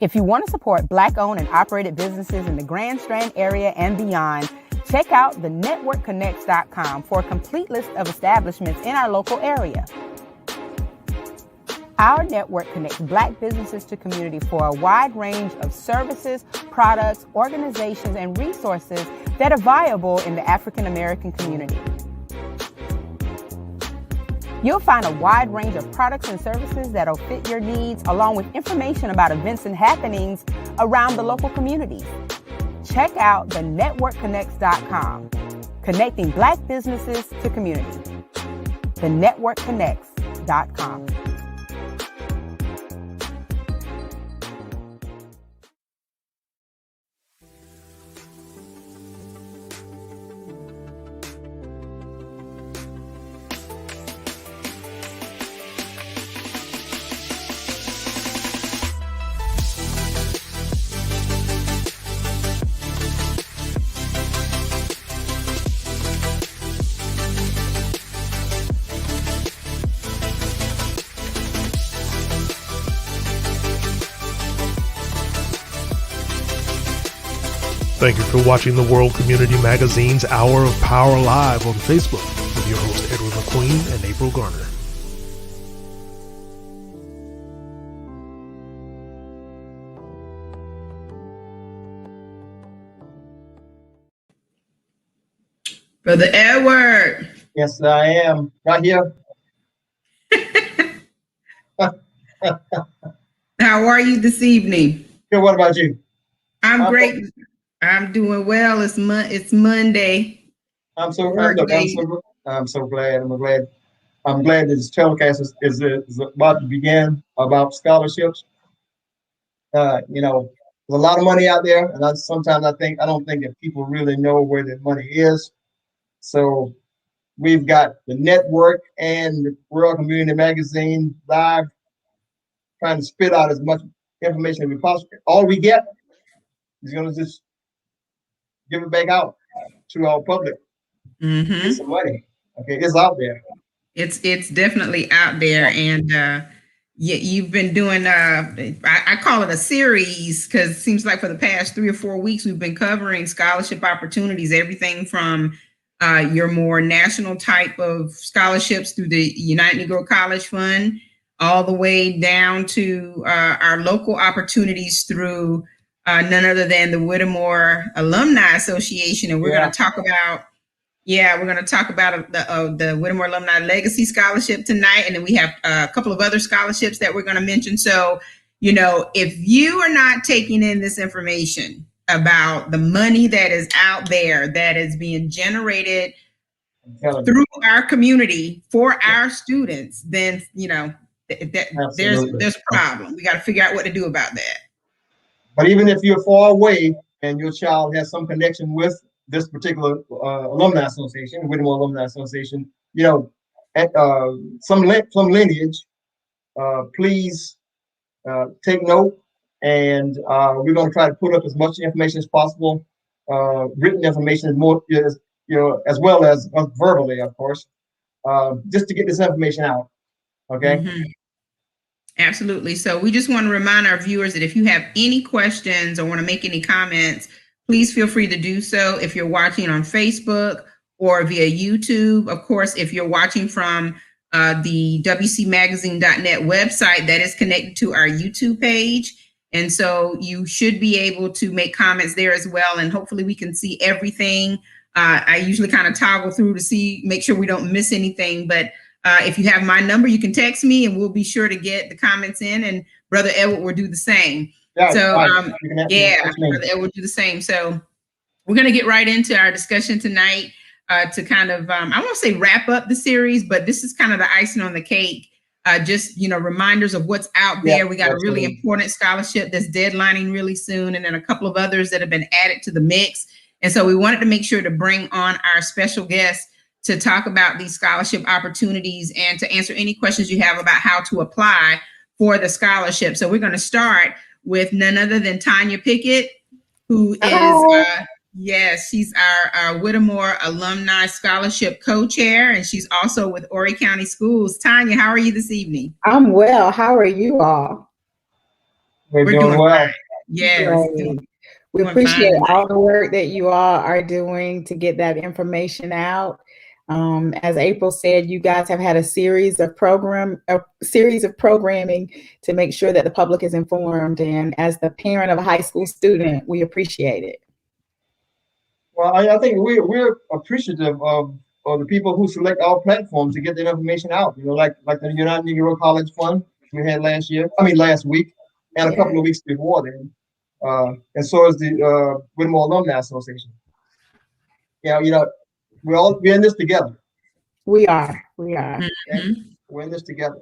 If you want to support Black-owned and operated businesses in the Grand Strand area and beyond, check out thenetworkconnects.com for a complete list of establishments in our local area. Our network connects Black businesses to community for a wide range of services, products, organizations, and resources that are viable in the African American community. You'll find a wide range of products and services that'll fit your needs, along with information about events and happenings around the local communities. Check out thenetworkconnects.com, connecting Black businesses to community. Thenetworkconnects.com. Thank you for watching the World Community Magazine's Hour of Power Live on Facebook with your host Edward McQueen and April Garner. Brother Edward. Yes, I am right here. How are you this evening? Good. What about you? I'm great. I'm doing well. It's Monday. I'm so glad. I'm so glad. I'm glad that this telecast is about to begin about scholarships. There's a lot of money out there, and sometimes I don't think that people really know where the money is. So we've got the network and the World Community Magazine live, trying to spit out as much information as we possibly. All we get is going to just give it back out to our public. Mm-hmm. Get some money. Okay, it's out there. It's definitely out there, and you've been doing. I call it a series because it seems like for the past 3 or 4 weeks we've been covering scholarship opportunities, everything from your more national type of scholarships through the United Negro College Fund, all the way down to our local opportunities through none other than the Whittemore Alumni Association. And we're going to talk about, the Whittemore Alumni Legacy Scholarship tonight. And then we have a couple of other scholarships that we're going to mention. So, if you are not taking in this information about the money that is out there, that is being generated through our community for our students, then, there's a problem. We got to figure out what to do about that. But even if you're far away and your child has some connection with this particular alumni association, Whittemore Alumni Association, at some lineage, please take note. And we're going to try to put up as much information as possible, written information as well as verbally, of course, just to get this information out. Okay. Mm-hmm. Absolutely. So we just want to remind our viewers that if you have any questions or want to make any comments, please feel free to do so. If you're watching on Facebook or via YouTube, of course, if you're watching from the wcmagazine.net website, that is connected to our YouTube page. And so you should be able to make comments there as well. And hopefully we can see everything. I usually kind of toggle through to make sure we don't miss anything. But if you have my number, you can text me and we'll be sure to get the comments in. And Brother Edward will do the same. Yeah, so, Brother Edward will do the same. So we're going to get right into our discussion tonight to kind of, I won't say wrap up the series, but this is kind of the icing on the cake. Just, reminders of what's out there. We got a really important scholarship that's deadlining really soon, and then a couple of others that have been added to the mix. And so we wanted to make sure to bring on our special guest to talk about these scholarship opportunities and to answer any questions you have about how to apply for the scholarship. So we're going to start with none other than Tanya Pickett, who is, she's our Whittemore Alumni Scholarship co-chair, and she's also with Horry County Schools. Tanya, how are you this evening? I'm well. How are you all? We're doing well. Fine. Yes. Great. We appreciate all the work that you all are doing to get that information out. As April said, you guys have had a series of programming to make sure that the public is informed. And as the parent of a high school student, we appreciate it. Well, I think we're appreciative of the people who select our platform to get that information out. You know, like the United Negro College Fund we had last week, and a couple of weeks before then. And so is the Whittemore Alumni Association. Yeah, you know, we're in this together. We are. Mm-hmm. We're in this together.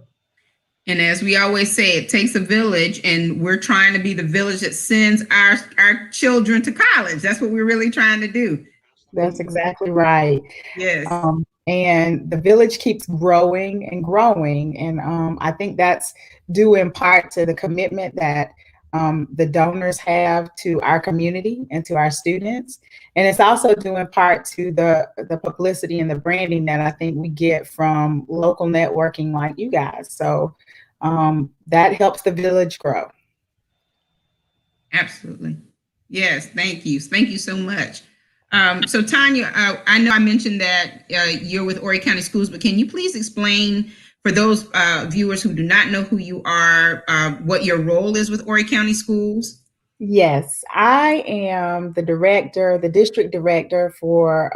And as we always say, it takes a village, and we're trying to be the village that sends our children to college. That's what we're really trying to do. That's exactly right. Yes. And the village keeps growing and growing. And I think that's due in part to the commitment that the donors have to our community and to our students. And it's also due in part to the publicity and the branding that I think we get from local networking like you guys. So that helps the village grow. Absolutely. Yes. Thank you. Thank you so much. So Tanya, I know I mentioned that you're with Horry County Schools, but can you please explain for those viewers who do not know who you are, what your role is with Horry County Schools? Yes, I am the district director for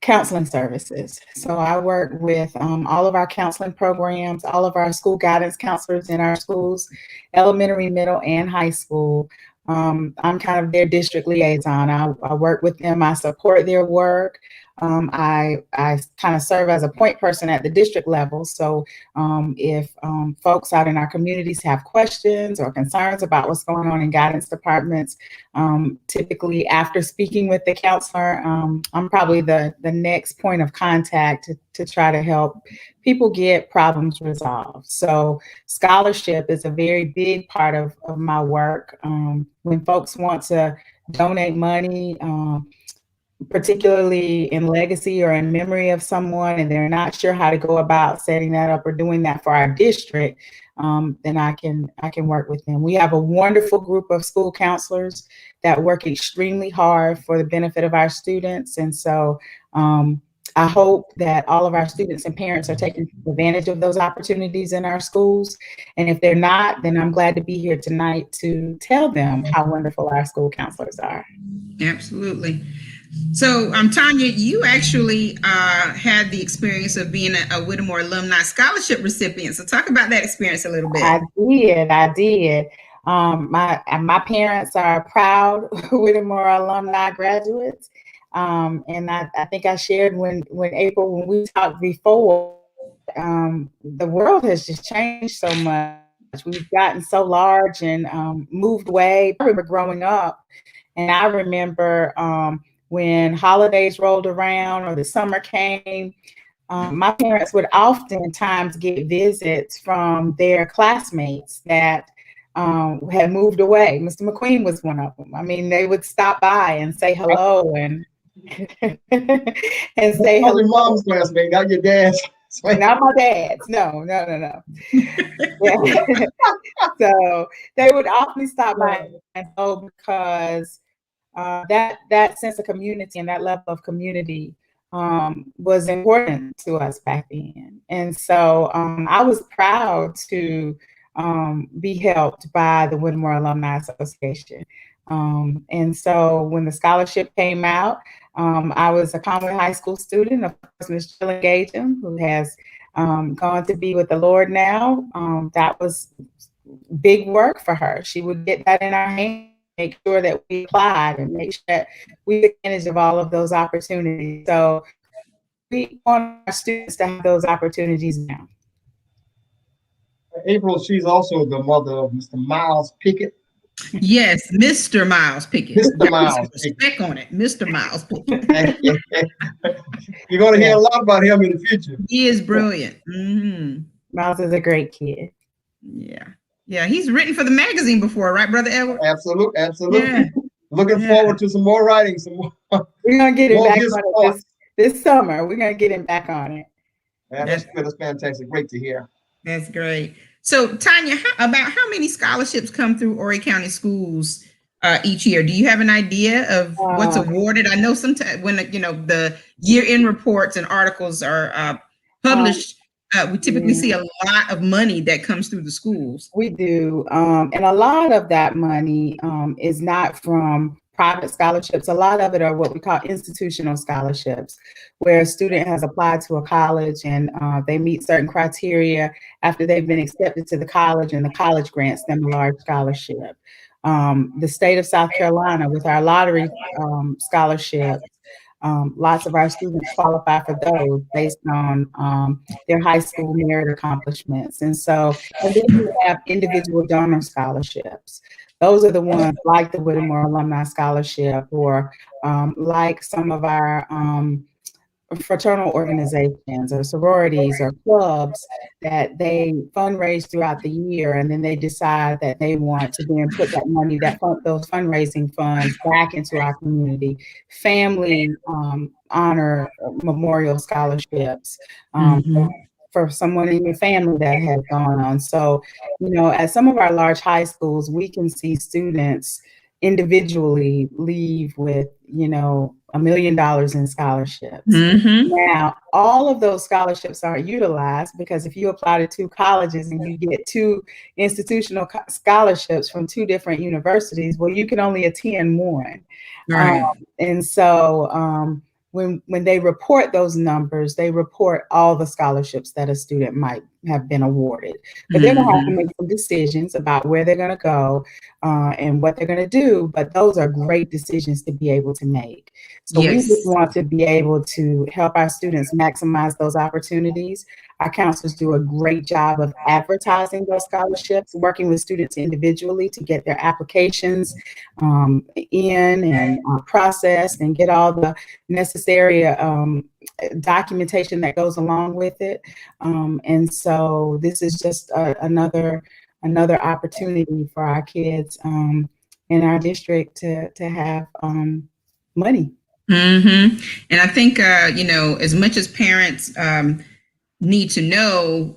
counseling services. So I work with all of our counseling programs, all of our school guidance counselors in our schools, elementary, middle, and high school. I'm kind of their district liaison. I work with them. I support their work. I kind of serve as a point person at the district level. So if folks out in our communities have questions or concerns about what's going on in guidance departments, typically after speaking with the counselor, I'm probably the next point of contact to try to help people get problems resolved. So scholarship is a very big part of my work. When folks want to donate money, particularly in legacy or in memory of someone, and they're not sure how to go about setting that up or doing that for our district, then I can work with them. We have a wonderful group of school counselors that work extremely hard for the benefit of our students. And so I hope that all of our students and parents are taking advantage of those opportunities in our schools. And if they're not, then I'm glad to be here tonight to tell them how wonderful our school counselors are. Absolutely. So, Tanya, you actually had the experience of being a Whittemore Alumni Scholarship recipient. So talk about that experience a little bit. I did. My parents are proud Whittemore Alumni graduates. And I think I shared when April, when we talked before, the world has just changed so much. We've gotten so large and moved away. I remember growing up, and I remember when holidays rolled around or the summer came, my parents would oftentimes get visits from their classmates that had moved away. Mr. McQueen was one of them. I mean, they would stop by and say hello and and say hello. Your mom's classmate, not your dad's. Not my dad's. No. So they would often stop by and go because that sense of community and that level of community was important to us back then. And so I was proud to be helped by the Whittemore Alumni Association. And so when the scholarship came out, I was a Conway High School student, of course, Ms. Jill Gagem, who has gone to be with the Lord now. That was big work for her. She would get that in our hands, make sure that we applied and make sure that we took advantage of all of those opportunities. So we want our students to have those opportunities now. April, she's also the mother of Mr. Miles Pickett. Yes, Mr. Miles Pickett. Mr. Miles Pickett. On it, Mr. Miles Pickett. You're going to hear a lot about him in the future. He is brilliant. Mm-hmm. Miles is a great kid. Yeah, he's written for the magazine before, right, Brother Edward? Absolutely. Yeah. Looking forward to some more writing, some more. We're gonna get him back on it this summer. We're gonna get him back on it. Yeah, that's good. That's fantastic. Great to hear. That's great. So Tanya, about how many scholarships come through Horry County schools each year? Do you have an idea of what's awarded? I know sometimes when the year-end reports and articles are published, we typically see a lot of money that comes through the schools. We do, and a lot of that money is not from private scholarships. A lot of it are what we call institutional scholarships, where a student has applied to a college and they meet certain criteria after they've been accepted to the college, and the college grants them a large scholarship. The state of South Carolina, with our lottery scholarships, lots of our students qualify for those based on their high school merit accomplishments. And then we have individual donor scholarships. Those are the ones like the Whittemore Alumni Scholarship, or like some of our fraternal organizations or sororities or clubs that they fundraise throughout the year, and then they decide that they want to then put that money, those fundraising funds, back into our community. Family honor memorial scholarships for someone in your family that has gone on. So, at some of our large high schools, we can see students individually leave with, $1 million in scholarships. Now, all of those scholarships aren't utilized, because if you apply to 2 colleges and you get 2 institutional scholarships from 2 different universities, well, you can only attend one. Right. And so when they report those numbers, they report all the scholarships that a student might have been awarded. But they're going to have to make some decisions about where they're going to go and what they're going to do. But those are great decisions to be able to make. So we just want to be able to help our students maximize those opportunities. Our counselors do a great job of advertising those scholarships, working with students individually to get their applications in and processed, and get all the necessary documentation that goes along with it. And so this is just another opportunity for our kids in our district to have money. And I think, as much as parents need to know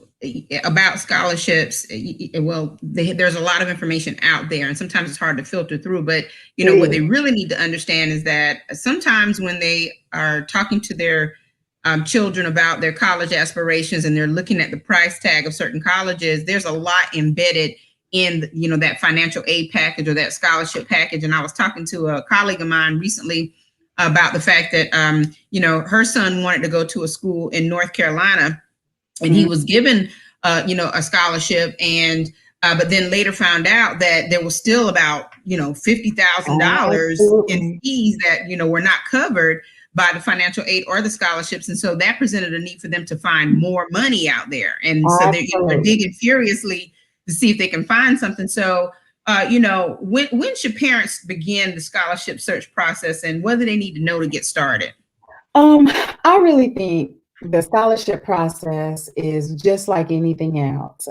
about scholarships, there's a lot of information out there, and sometimes it's hard to filter through. But, what they really need to understand is that sometimes when they are talking to their children about their college aspirations and they're looking at the price tag of certain colleges, there's a lot embedded in, that financial aid package or that scholarship package. And I was talking to a colleague of mine recently about the fact that, her son wanted to go to a school in North Carolina, and he was given, a scholarship, and but then later found out that there was still about, $50,000 in fees that, were not covered by the financial aid or the scholarships. And so that presented a need for them to find more money out there. And so they're digging furiously to see if they can find something. So, when should parents begin the scholarship search process, and what do they need to know to get started? I really think the scholarship process is just like anything else.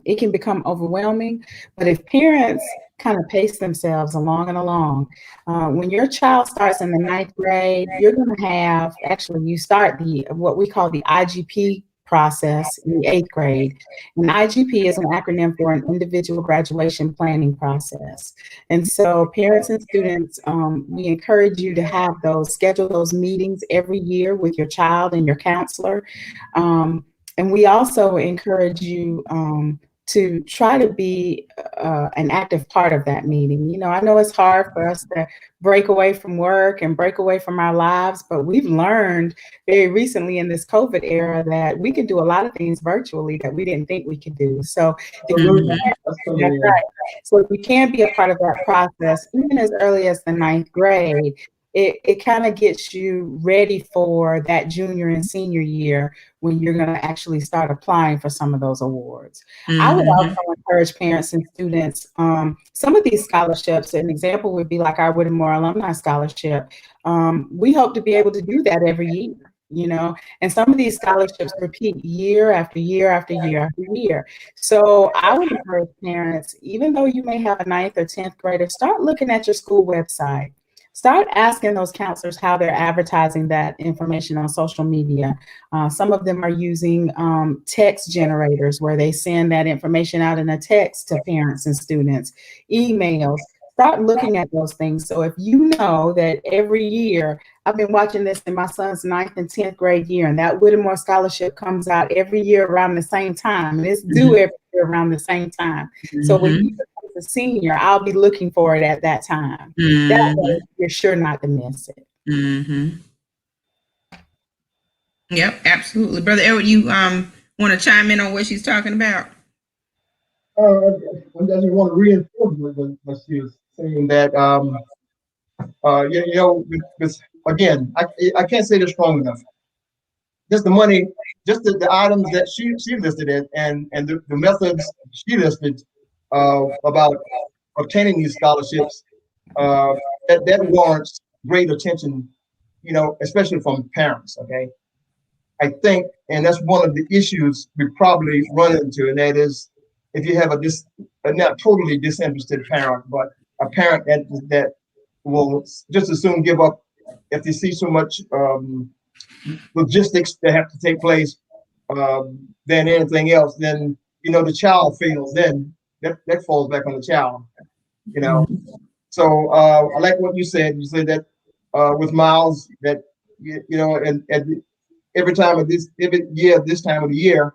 It can become overwhelming, but if parents kind of pace themselves along and along, when your child starts in the 9th grade, you're going to have, you start what we call the IGP process in the 8th grade. And IGP is an acronym for an individual graduation planning process. And so parents and students, we encourage you to schedule those meetings every year with your child and your counselor. And we also encourage you to try to be an active part of that meeting. I know it's hard for us to break away from work and break away from our lives, but we've learned very recently in this COVID era that we can do a lot of things virtually that we didn't think we could do. So if you can be a part of that process, even as early as the 9th grade, it kind of gets you ready for that junior and senior year when you're going to actually start applying for some of those awards. I would also encourage parents and students, some of these scholarships, an example would be like our Whittemore Alumni Scholarship. We hope to be able to do that every year, and some of these scholarships repeat year after year after year after year. So I would encourage parents, even though you may have a 9th or 10th grader, start looking at your school website. start asking those counselors how they're advertising that information on social media. Some of them are using text generators where they send that information out in a text to parents and students, emails. Start looking at those things. So if you know that every year, I've been watching this in my son's 9th and 10th grade year, and that Whittemore Scholarship comes out every year around the same time. And it's due every year around the same time. So when you become a senior, I'll be looking for it at that time. That way, you're sure not to miss it. Yep, absolutely. Brother Edward, you want to chime in on what she's talking about? I just want to reinforce what she was saying that, again, I can't say this strong enough. Just the money, just the items that she listed it, and the methods she listed about obtaining these scholarships, that warrants great attention, especially from parents. Okay, I think, and that's one of the issues we probably run into, and that is if you have a not totally disinterested parent, but a parent that will just as soon give up if they see so much logistics that have to take place than anything else, then the child fails. Then that falls back on the child. So I like what you said. You said that with Miles, that and every time of this time of the year,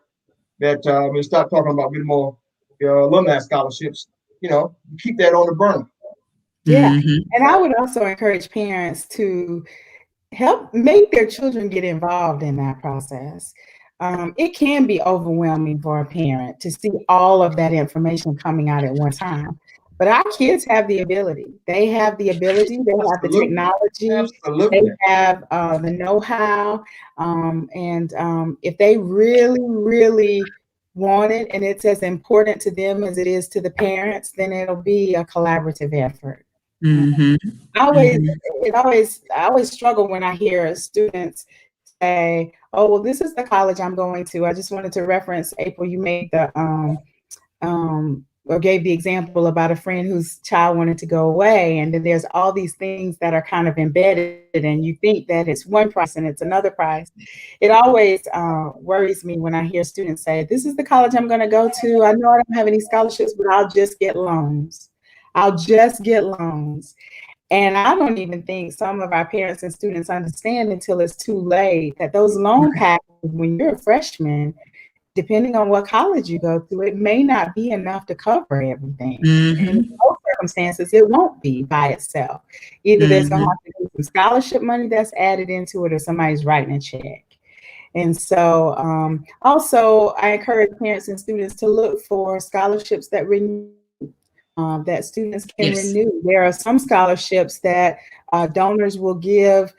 that we start talking about Whittemore alumni scholarships. Keep that on the burner. Yeah, and I would also encourage parents to help make their children get involved in that process. It can be overwhelming for a parent to see all of that information coming out at one time. But our kids have the ability. They have the ability. They have the technology. Absolutely. They have the know-how. And if they really, really want it, and it's as important to them as it is to the parents, then it'll be a collaborative effort. I always struggle when I hear students say, "Oh, well, this is the college I'm going to." I just wanted to reference, April, you made the or gave the example about a friend whose child wanted to go away, and then there's all these things that are kind of embedded, and you think that it's one price and it's another price. It always worries me when I hear students say, "This is the college I'm going to go to. I know I don't have any scholarships, but I'll just get loans. I'll just get loans." And I don't even think some of our parents and students understand until it's too late that those loan packages, when you're a freshman, depending on what college you go to, it may not be enough to cover everything. And in most circumstances, it won't be by itself. Either there's going to have to be some scholarship money that's added into it, or somebody's writing a check. And so also, I encourage parents and students to look for scholarships that renew. That students can renew. There are some scholarships that donors will give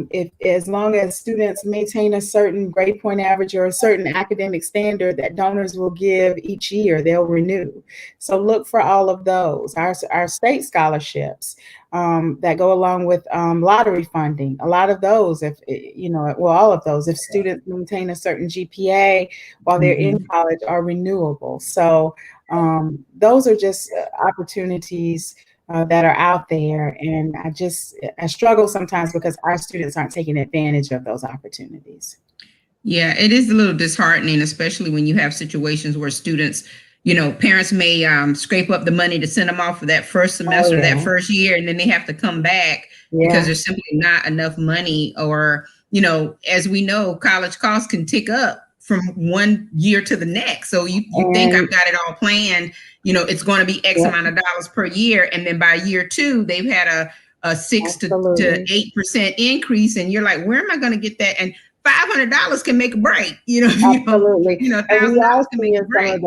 if as long as students maintain a certain grade point average or a certain academic standard that donors will give each year, they'll renew. So look for all of those. Our state scholarships that go along with lottery funding, a lot of those, all of those, if students maintain a certain GPA while they're in college, are renewable. So those are just opportunities that are out there. And I struggle sometimes because our students aren't taking advantage of those opportunities. Yeah, it is a little disheartening, especially when you have situations where students, parents may scrape up the money to send them off for that first semester, that first year, and then they have to come back because there's simply not enough money. Or, as we know, college costs can tick up from one year to the next. So you think I've got it all planned, it's going to be X amount of dollars per year. And then by year two, they've had a 6 to 8% increase. And you're like, where am I going to get that? And $500 can make a break, Absolutely. $1,000 can make a break.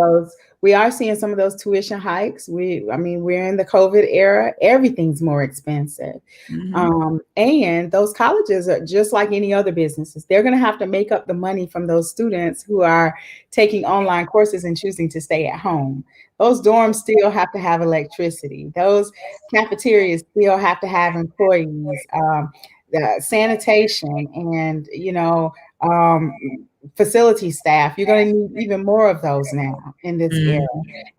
We are seeing some of those tuition hikes. We're in the COVID era. Everything's more expensive. And those colleges are just like any other businesses. They're going to have to make up the money from those students who are taking online courses and choosing to stay at home. Those dorms still have to have electricity. Those cafeterias still have to have employees, sanitation, and, facility staff. You're going to need even more of those now in this era.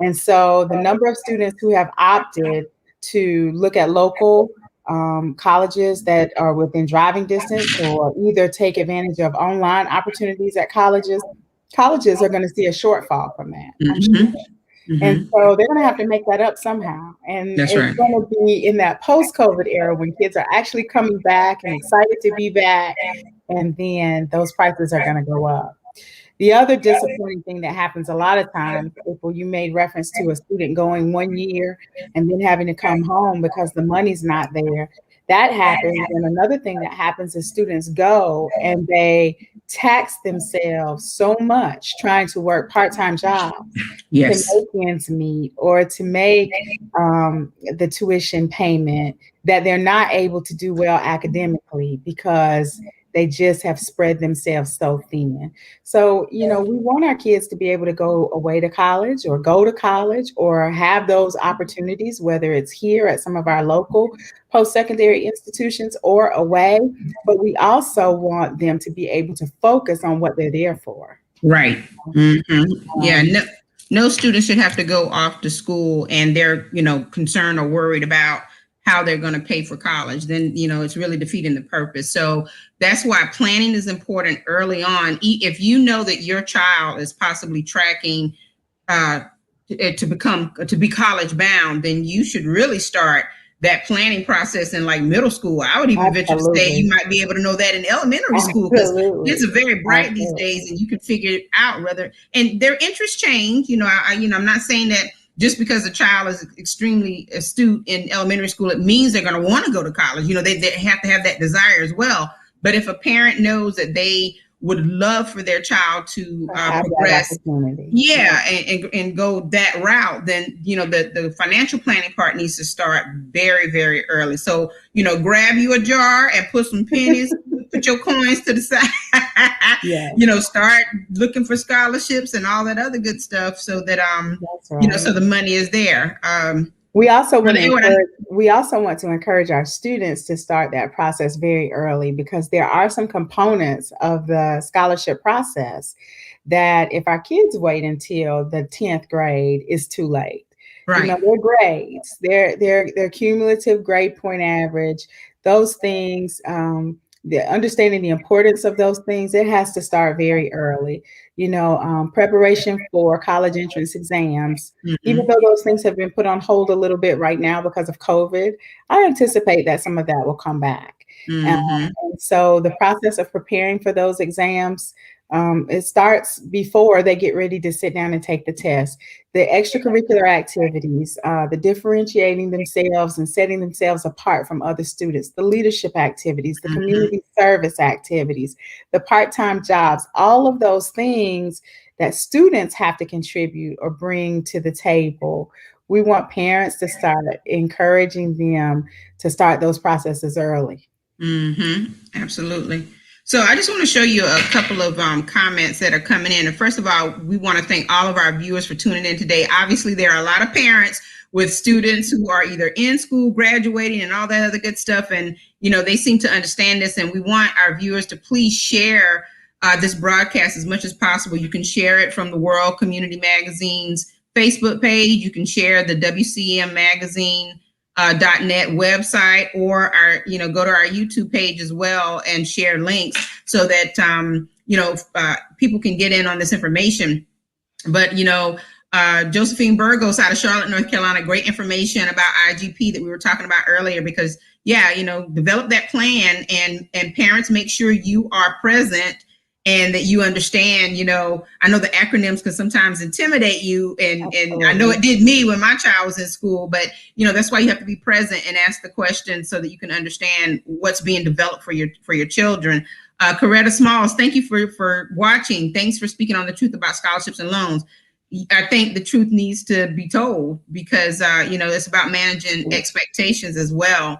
And so the number of students who have opted to look at local colleges that are within driving distance, or either take advantage of online opportunities at colleges are going to see a shortfall from that. I'm sure. And so they're going to have to make that up somehow. And That's it's right. going to be in that post-COVID era when kids are actually coming back and excited to be back. And then those prices are going to go up. The other disappointing thing that happens a lot of times, you made reference to a student going 1 year and then having to come home because the money's not there. That happens. And another thing that happens is students go and they tax themselves so much trying to work part-time jobs to make ends meet or to make the tuition payment, that they're not able to do well academically because they just have spread themselves so thin. So, we want our kids to be able to go away to college or go to college or have those opportunities, whether it's here at some of our local post-secondary institutions or away. But we also want them to be able to focus on what they're there for. Right. Yeah. No student should have to go off to school and they're, concerned or worried about how they're going to pay for college. Then, it's really defeating the purpose. So that's why planning is important early on. If you know that your child is possibly tracking to be college bound, then you should really start that planning process in like middle school. I would even venture to say you might be able to know that in elementary school, because kids are very bright these days, and you can figure it out and their interests change. I'm not saying that just because a child is extremely astute in elementary school, it means they're going to want to go to college. They have to have that desire as well. But if a parent knows that they would love for their child to progress, and go that route, then, the financial planning part needs to start very, very early. So, grab you a jar and put some pennies, put your coins to the side, start looking for scholarships and all that other good stuff so that, so the money is there. We also want to encourage our students to start that process very early, because there are some components of the scholarship process that if our kids wait until the 10th grade, is too late. Right. Their grades, their cumulative grade point average, those things, the understanding the importance of those things, it has to start very early. Preparation for college entrance exams, even though those things have been put on hold a little bit right now because of COVID, I anticipate that some of that will come back. And so the process of preparing for those exams, it starts before they get ready to sit down and take the test. The extracurricular activities, the differentiating themselves and setting themselves apart from other students, the leadership activities, the community service activities, the part-time jobs, all of those things that students have to contribute or bring to the table. We want parents to start encouraging them to start those processes early. Absolutely. So I just want to show you a couple of comments that are coming in. And first of all, we want to thank all of our viewers for tuning in today. Obviously, there are a lot of parents with students who are either in school, graduating, and all that other good stuff. And, they seem to understand this. And we want our viewers to please share this broadcast as much as possible. You can share it from the World Community Magazine's Facebook page. You can share the WCM Magazine .net website, or go to our YouTube page as well and share links so that people can get in on this information. But Josephine Burgos out of Charlotte, North Carolina, great information about IGP that we were talking about earlier, because develop that plan, and parents, make sure you are present and that you understand. I know the acronyms can sometimes intimidate you, and I know it did me when my child was in school, but that's why you have to be present and ask the questions so that you can understand what's being developed for your children. Coretta Smalls, thank you for watching. Thanks for speaking on the truth about scholarships and loans. I think the truth needs to be told, because it's about managing expectations as well.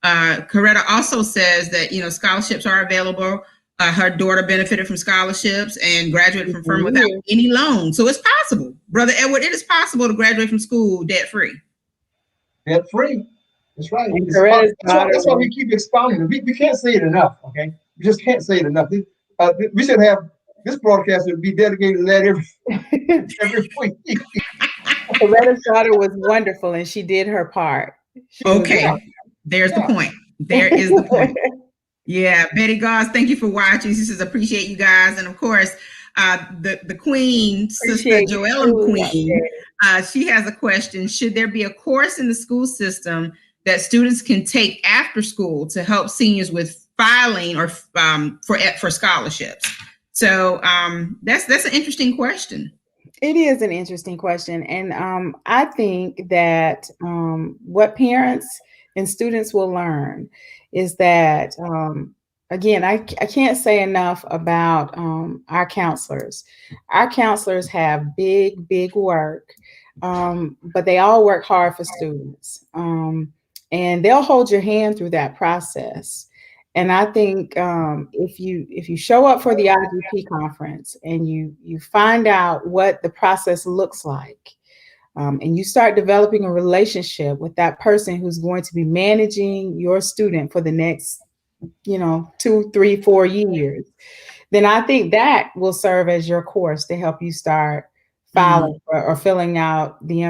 Coretta also says that scholarships are available. Her daughter benefited from scholarships and graduated from Furman without any loan. So it's possible, Brother Edward, it is possible to graduate from school debt-free. Debt-free. That's right. That's why we keep expounding it. We can't say it enough, okay? We just can't say it enough. We should have this broadcast would be dedicated to that every week. Coretta's daughter was wonderful, and she did her part. Okay. There's the point. There is the point. Yeah, Betty Goss, thank you for watching. This is appreciate you guys. And of course, the Queen, Sister Joella Queen, she has a question. Should there be a course in the school system that students can take after school to help seniors with filing or for scholarships? So that's an interesting question. It is an interesting question. And I think that what parents and students will learn is that, again, I can't say enough about our counselors. Our counselors have big work, but they all work hard for students. And they'll hold your hand through that process. And I think if you show up for the IGP conference and you find out what the process looks like, and you start developing a relationship with that person who's going to be managing your student for the next, 2, 3, 4 years, then I think that will serve as your course to help you start filing or filling out the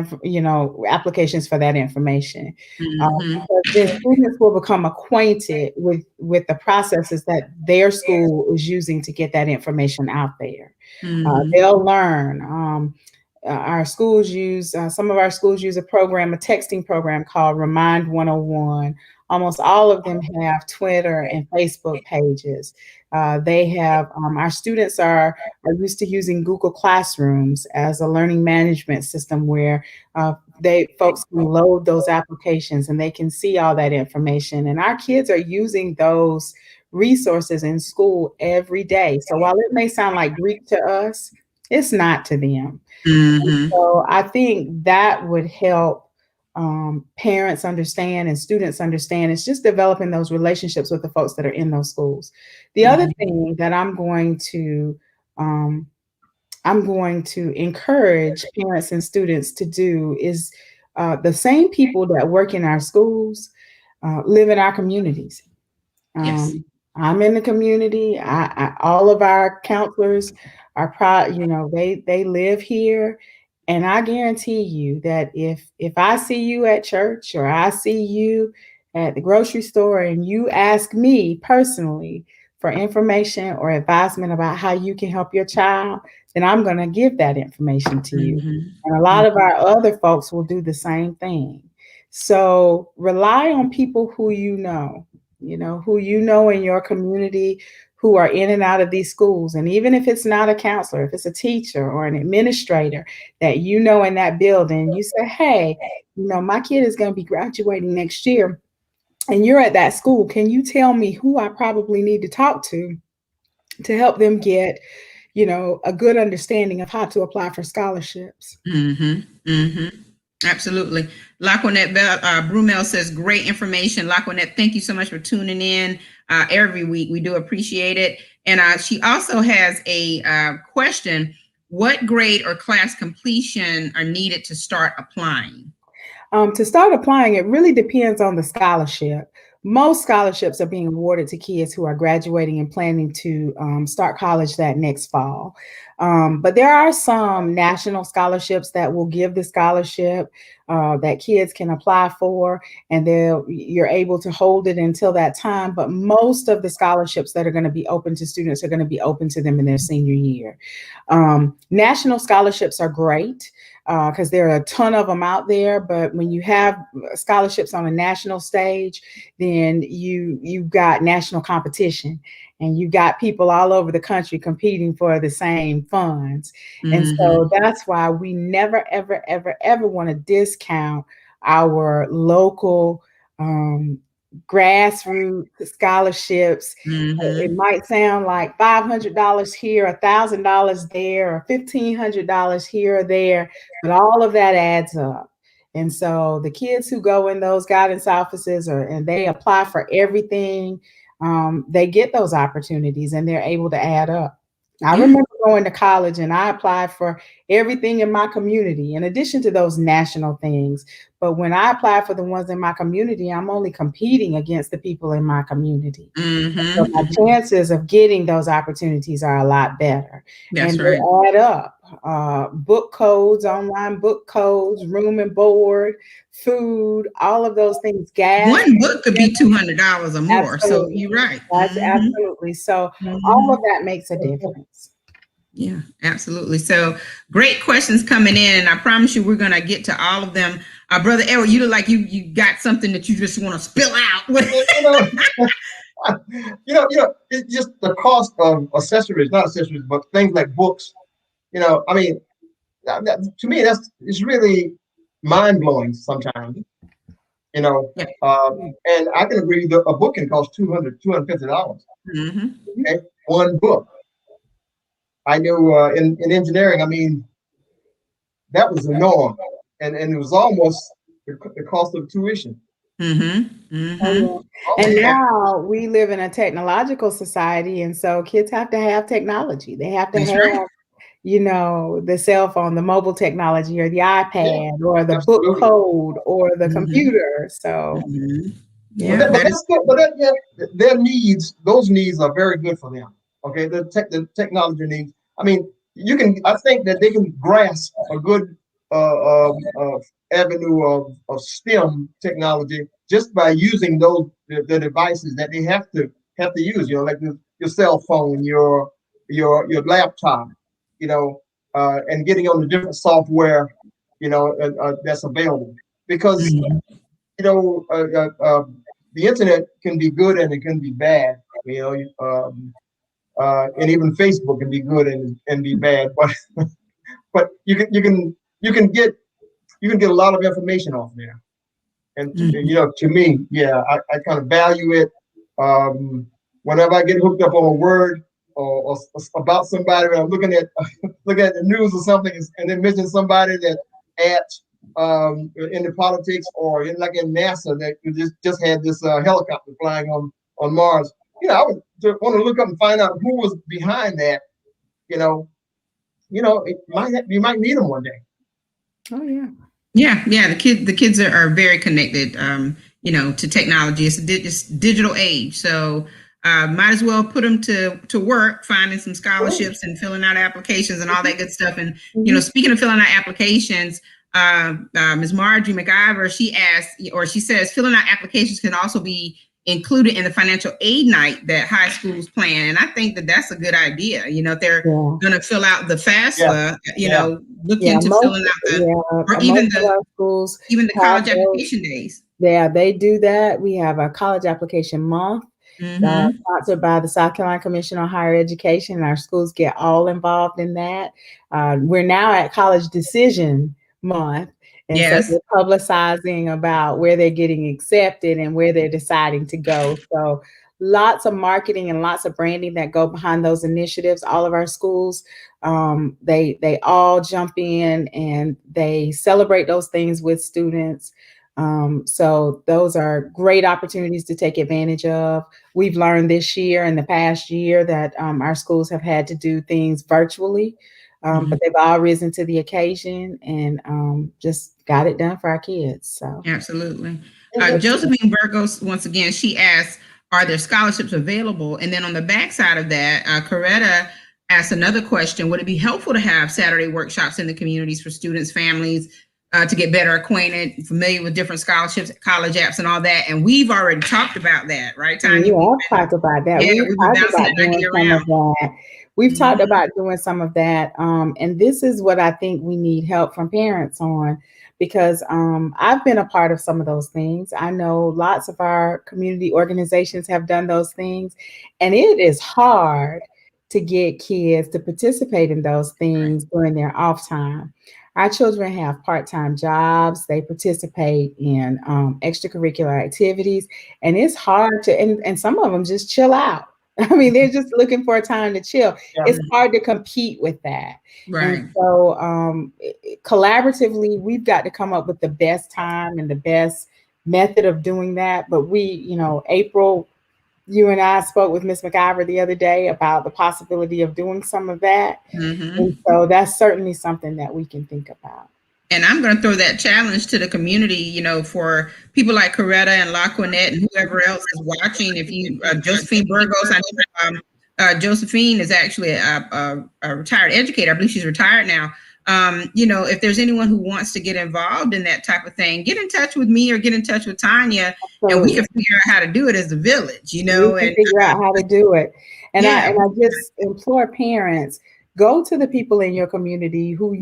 applications for that information. Because then students will become acquainted with the processes that their school is using to get that information out there. They'll learn. Our schools use, some of our schools use a texting program called Remind 101. Almost all of them have Twitter and Facebook pages. They have, our students are used to using Google Classrooms as a learning management system where folks can load those applications and they can see all that information. And our kids are using those resources in school every day. So while it may sound like Greek to us, it's not to them. So I think that would help parents understand and students understand. It's just developing those relationships with the folks that are in those schools. The other thing that I'm going to encourage parents and students to do is the same people that work in our schools live in our communities. Yes. I'm in the community. All of our counselors are they live here. And I guarantee you that if I see you at church or I see you at the grocery store and you ask me personally for information or advisement about how you can help your child, then I'm going to give that information to you. And a lot of our other folks will do the same thing. So rely on people who you know in your community, who are in and out of these schools. And even if it's not a counselor, if it's a teacher or an administrator that in that building, you say, hey, my kid is going to be graduating next year and you're at that school. Can you tell me who I probably need to talk to help them get, a good understanding of how to apply for scholarships? Absolutely. Laquanette Brumel says, great information. Laquanette, thank you so much for tuning in every week. We do appreciate it. And she also has a question. What grade or class completion are needed to start applying? To start applying, it really depends on the scholarship. Most scholarships are being awarded to kids who are graduating and planning to start college that next fall. But there are some national scholarships that will give the scholarship that kids can apply for, and you're able to hold it until that time. But most of the scholarships that are going to be open to students are going to be open to them in their senior year. National scholarships are great, because there are a ton of them out there. But when you have scholarships on a national stage, then you've got national competition and you've got people all over the country competing for the same funds. And so that's why we never, ever, ever, ever want to discount our local grassroots scholarships. It might sound like $500 here, $1,000 there, or $1,500 here or there, but all of that adds up. And so the kids who go in those guidance offices and they apply for everything, they get those opportunities and they're able to add up. I remember going to college and I applied for everything in my community, in addition to those national things. But when I apply for the ones in my community, I'm only competing against the people in my community. So my chances of getting those opportunities are a lot better. That's and right. They add up. book codes, online book codes, room and board, food, all of those things, gas. One book could be $200 or more. Absolutely. So you're right. That's absolutely. So all of that makes a difference. Yeah, absolutely. So great questions coming in, and I promise you we're gonna get to all of them. Brother Edward, you look like you got something that you just want to spill out. It's just the cost of accessories, not accessories, but things like books. I mean, to me, it's really mind blowing sometimes. And I can agree that a book can cost $250. Okay, one book. I knew in engineering, I mean, that was the norm, and it was almost the cost of tuition. And now we live in a technological society, and so kids have to have technology. They have to have, the cell phone, the mobile technology, or the iPad, or the book code, or the computer. So, their needs, those needs are very good for them. Okay, the technology needs. I mean, I think that they can grasp a good avenue of STEM technology just by using the devices that they have to use. Like your cell phone, your laptop, and getting on the different software, that's available. Because the internet can be good and it can be bad. And even Facebook can be good and be bad, but you can get a lot of information off there. And to me, I kind of value it. Whenever I get hooked up on a word or about somebody, when I'm looking at the news or something, and then mention somebody that in the politics or in NASA that just had this helicopter flying on Mars. I would want to look up and find out who was behind that. You might need them one day. Oh yeah. Yeah. The kids are very connected. To technology. It's digital age. So might as well put them to work, finding some scholarships and filling out applications and all that good stuff. And speaking of filling out applications, Ms. Marjorie McIver, she says filling out applications can also be included in the financial aid night that high schools plan. And I think that that's a good idea. If they're going to fill out the FAFSA, look into filling out or even the schools, even the college application days. Yeah, they do that. We have a college application month sponsored by the South Carolina Commission on Higher Education. And our schools get all involved in that. We're now at College Decision Month. And so we're publicizing about where they're getting accepted and where they're deciding to go. So lots of marketing and lots of branding that go behind those initiatives. All of our schools, they all jump in and they celebrate those things with students. So those are great opportunities to take advantage of. We've learned this year and the past year that our schools have had to do things virtually. But they've all risen to the occasion and just got it done for our kids. So absolutely. Josephine Burgos, once again, she asked, are there scholarships available? And then on the backside of that, Coretta asked another question. Would it be helpful to have Saturday workshops in the communities for students, families, to get better acquainted, familiar with different scholarships, college apps and all that? And we've already talked about that, right, Tanya? Yeah, I've talked about that. We've talked about doing some of that. And this is what I think we need help from parents on, because I've been a part of some of those things. I know lots of our community organizations have done those things, and it is hard to get kids to participate in those things during their off time. Our children have part-time jobs. They participate in extracurricular activities, and it's hard to, and some of them just chill out. I mean, they're just looking for a time to chill. Yeah. It's hard to compete with that. Right. And so collaboratively, we've got to come up with the best time and the best method of doing that. But April, you and I spoke with Ms. McIver the other day about the possibility of doing some of that. And so that's certainly something that we can think about. And I'm going to throw that challenge to the community, for people like Coretta and LaQuinette and whoever else is watching. If you, Josephine Burgos, I know Josephine is actually a retired educator. I believe she's retired now. If there's anyone who wants to get involved in that type of thing, get in touch with me or get in touch with Tanya. Absolutely. And we can figure out how to do it as a village, we can figure out how to do it. And I just implore parents, go to the people in your community who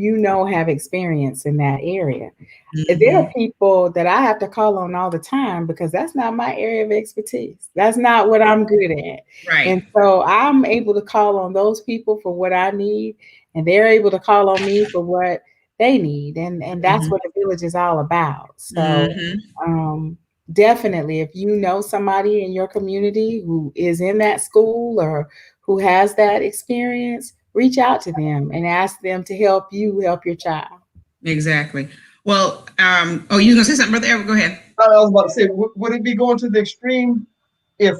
have experience in that area. Mm-hmm. There are people that I have to call on all the time because that's not my area of expertise. That's not what I'm good at. Right. And so I'm able to call on those people for what I need, and they're able to call on me for what they need. And that's mm-hmm. what the village is all about. So mm-hmm. Definitely, if you know somebody in your community who is in that school or who has that experience, reach out to them and ask them to help you help your child. Exactly. Well, you were going to say something, Brother Edward? Go ahead. I was about to say, would it be going to the extreme if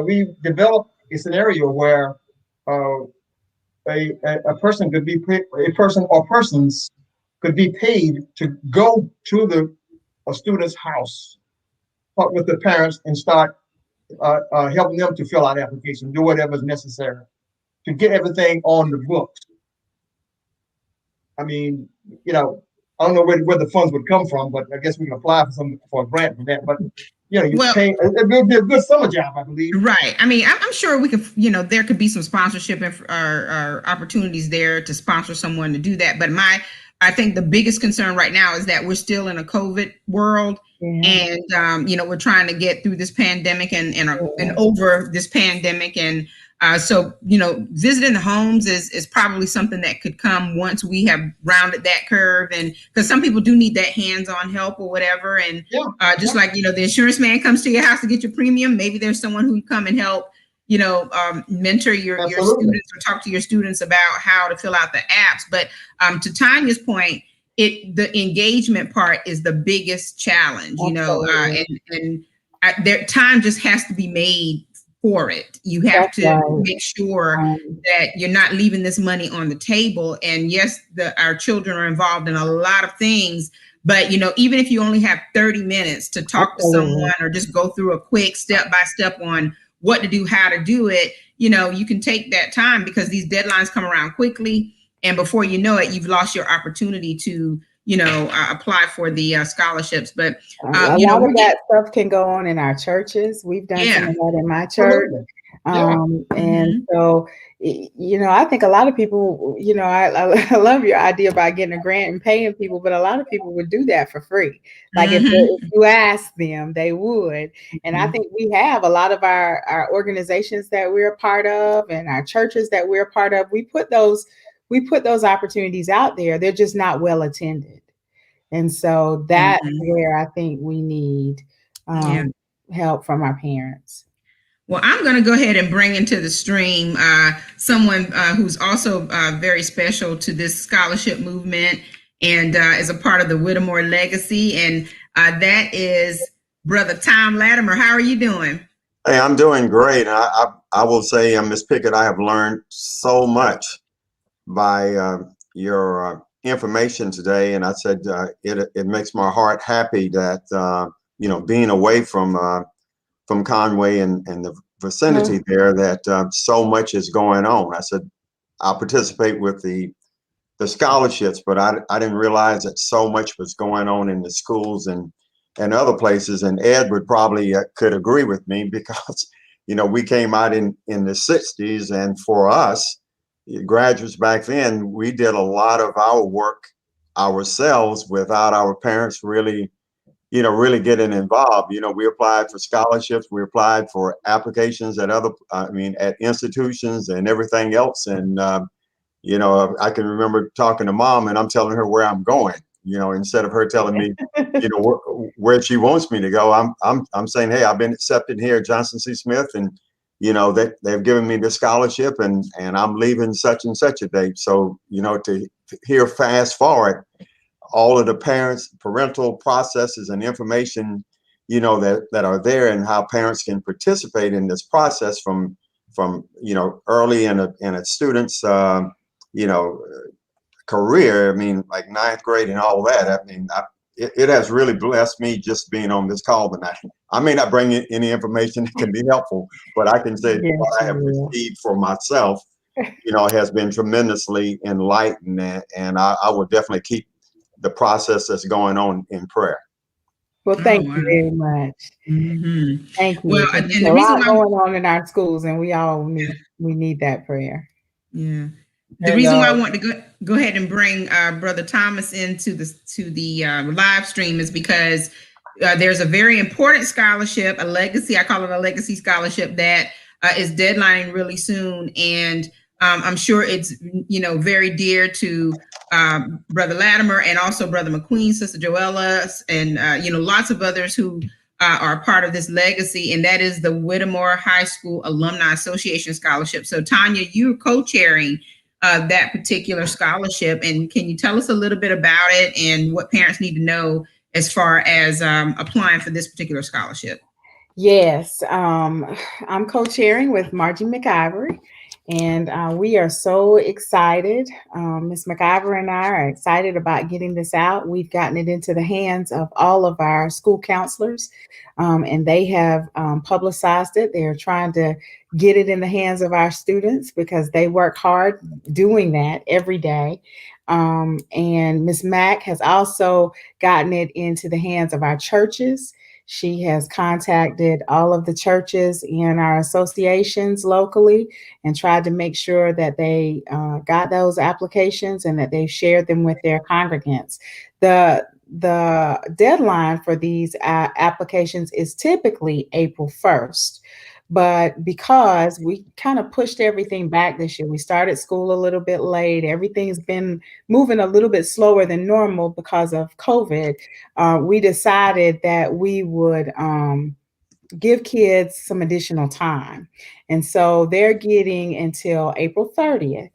we develop a scenario where a person could be a person or persons could be paid to go to a student's house, talk with the parents, and start helping them to fill out applications, do whatever is necessary to get everything on the books? I mean, I don't know where the funds would come from, but I guess we can apply for a grant for that. But it'd be a good summer job, I believe. Right. I mean, I'm sure we could. There could be some sponsorship or opportunities there to sponsor someone to do that. But I think the biggest concern right now is that we're still in a COVID world, and we're trying to get through this pandemic and over this pandemic, and so visiting the homes is probably something that could come once we have rounded that curve, and because some people do need that hands-on help or whatever, and like the insurance man comes to your house to get your premium, maybe there's someone who can come and help mentor your students or talk to your students about how to fill out the apps. But to Tanya's point, the engagement part is the biggest challenge, and their time just has to be made for it. You have to make sure that you're not leaving this money on the table. And yes, our children are involved in a lot of things, but even if you only have 30 minutes to talk to someone or just go through a quick step-by-step on what to do, how to do it, you can take that time because these deadlines come around quickly. And before you know it, you've lost your opportunity to, apply for the scholarships. But a lot of that stuff can go on in our churches. We've done some of that in my church. And so, I think a lot of people, I love your idea about getting a grant and paying people, but a lot of people would do that for free. Like if you ask them, they would. And I think we have a lot of our organizations that we're a part of and our churches that we're a part of. We put those opportunities out there. They're just not well attended. And so that's where I think we need help from our parents. Well, I'm going to go ahead and bring into the stream someone who's also very special to this scholarship movement and is a part of the Whittemore legacy. And that is Brother Tom Latimer. How are you doing? Hey, I'm doing great. I will say, Ms. Pickett, I have learned so much by your information today. And I said, it makes my heart happy that, being away from Conway and the vicinity there, that so much is going on. I said, I'll participate with the scholarships, but I didn't realize that so much was going on in the schools and other places. And Ed would probably could agree with me because, we came out in the 60s, and for us, graduates back then, we did a lot of our work ourselves without our parents really getting involved. We applied for scholarships, we applied for applications at at institutions and everything else. And, I can remember talking to Mom and I'm telling her where I'm going, instead of her telling me, where she wants me to go. I'm saying, hey, I've been accepted here at Johnson C. Smith, and they've given me the scholarship, and I'm leaving such and such a date. So, to hear fast forward all of the parental processes and information, that are there, and how parents can participate in this process from early in a student's, career. I mean, like ninth grade and all that. I mean, it has really blessed me just being on this call tonight. I may not bring in any information that can be helpful, but I can say Yes, what I have you will. received for myself, has been tremendously enlightening, and I will definitely keep the process that's going on in prayer. Well, thank Oh, you wow. very much. Mm-hmm. Thank you. Well, and There's the a reason lot why, going on in our schools, and we need that prayer. yeah, the And reason why I want to go ahead and bring Brother Thomas into the live stream is because there's a very important scholarship, a legacy. I call it a legacy scholarship that is deadlining really soon, and I'm sure it's very dear to Brother Latimer and also Brother McQueen, Sister Joella, and lots of others who are part of this legacy, and that is the Whittemore High School Alumni Association Scholarship. So, Tanya, you're co-chairing that particular scholarship, and can you tell us a little bit about it and what parents need to know as far as applying for this particular scholarship? Yes, I'm co-chairing with Margie McIvory, and we are so excited. Ms. McIvory and I are excited about getting this out. We've gotten it into the hands of all of our school counselors, and they have publicized it. They're trying to get it in the hands of our students because they work hard doing that every day. And Ms. Mack has also gotten it into the hands of our churches. She has contacted all of the churches in our associations locally and tried to make sure that they got those applications and that they've shared them with their congregants. The deadline for these applications is typically April 1st. But because we kind of pushed everything back this year, we started school a little bit late. Everything's been moving a little bit slower than normal because of COVID. We decided that we would give kids some additional time. And so they're getting until April 30th.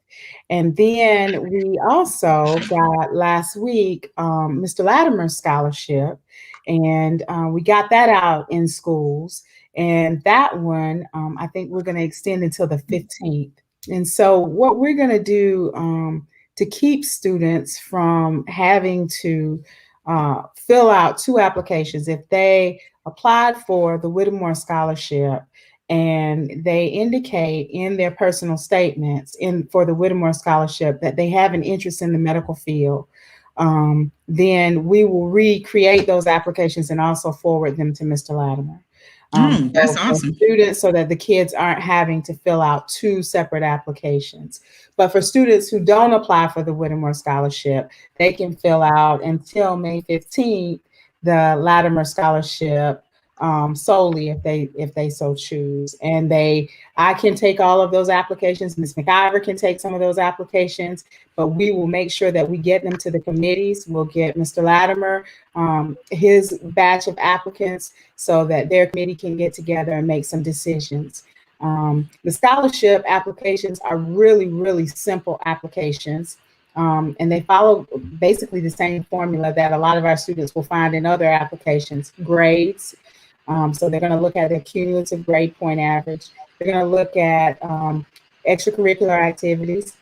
And then we also got last week Mr. Latimer Scholarship, and we got that out in schools. And that one, I think we're going to extend until the 15th. And so what we're going to do to keep students from having to fill out two applications, if they applied for the Whittemore Scholarship and they indicate in their personal statements for the Whittemore Scholarship that they have an interest in the medical field, then we will recreate those applications and also forward them to Mr. Latimer. That's awesome. Students, so that the kids aren't having to fill out two separate applications. But for students who don't apply for the Whittemore Scholarship, they can fill out until May 15th the Latimer Scholarship solely if they so choose. And I can take all of those applications. Ms. McIver can take some of those applications, but we will make sure that we get them to the committees. We'll get Mr. Latimer his batch of applicants so that their committee can get together and make some decisions. The scholarship applications are really, really simple applications. And they follow basically the same formula that a lot of our students will find in other applications. Grades. So they're going to look at their cumulative grade point average. They're going to look at extracurricular activities.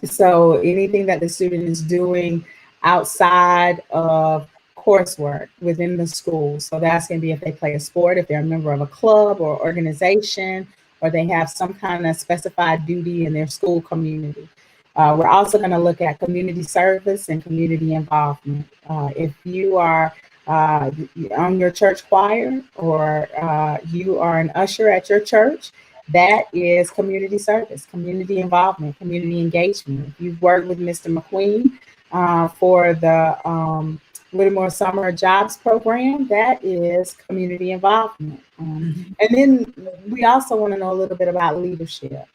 So anything that the student is doing outside of coursework within the school. So that's going to be if they play a sport, if they're a member of a club or organization, or they have some kind of specified duty in their school community. We're also going to look at community service and community involvement. If you are on your church choir or you are an usher at your church, that is community service, community involvement, community engagement. If you've worked with Mr. McQueen for the Whittemore Summer Jobs Program, that is community involvement. And then we also want to know a little bit about leadership.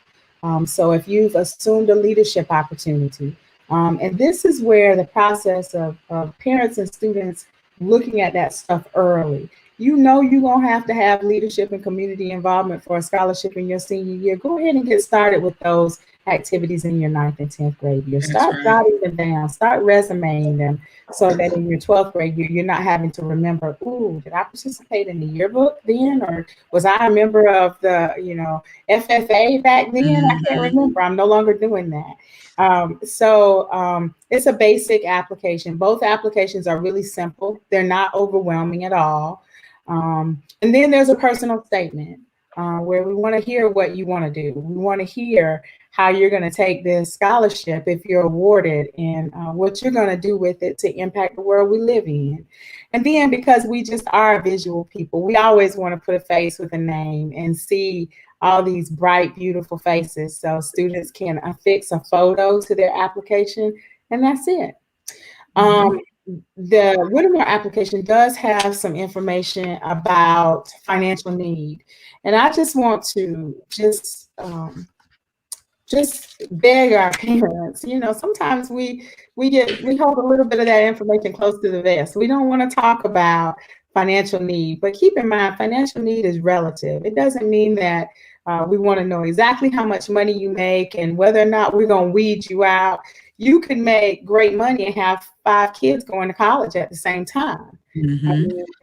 So if you've assumed a leadership opportunity, and this is where the process of parents and students looking at that stuff early. You're going to have leadership and community involvement for a scholarship in your senior year. Go ahead and get started with those activities in your 9th and 10th grade year. That's Start right. jotting them down, start resumeing them so that in your 12th grade year, you're not having to remember, ooh, did I participate in the yearbook then? Or was I a member of the, FFA back then? I can't remember. I'm no longer doing that. It's a basic application. Both applications are really simple. They're not overwhelming at all. And then there's a personal statement where we want to hear what you want to do. We want to hear how you're going to take this scholarship if you're awarded, and what you're going to do with it to impact the world we live in. And then, because we just are visual people, we always want to put a face with a name and see all these bright, beautiful faces, so students can affix a photo to their application, and that's it. The Whittemore application does have some information about financial need, and I just want to just beg our parents. Sometimes we hold a little bit of that information close to the vest. We don't want to talk about financial need, but keep in mind, financial need is relative. It doesn't mean that we want to know exactly how much money you make and whether or not we're going to weed you out. You can make great money and have 5 kids going to college at the same time.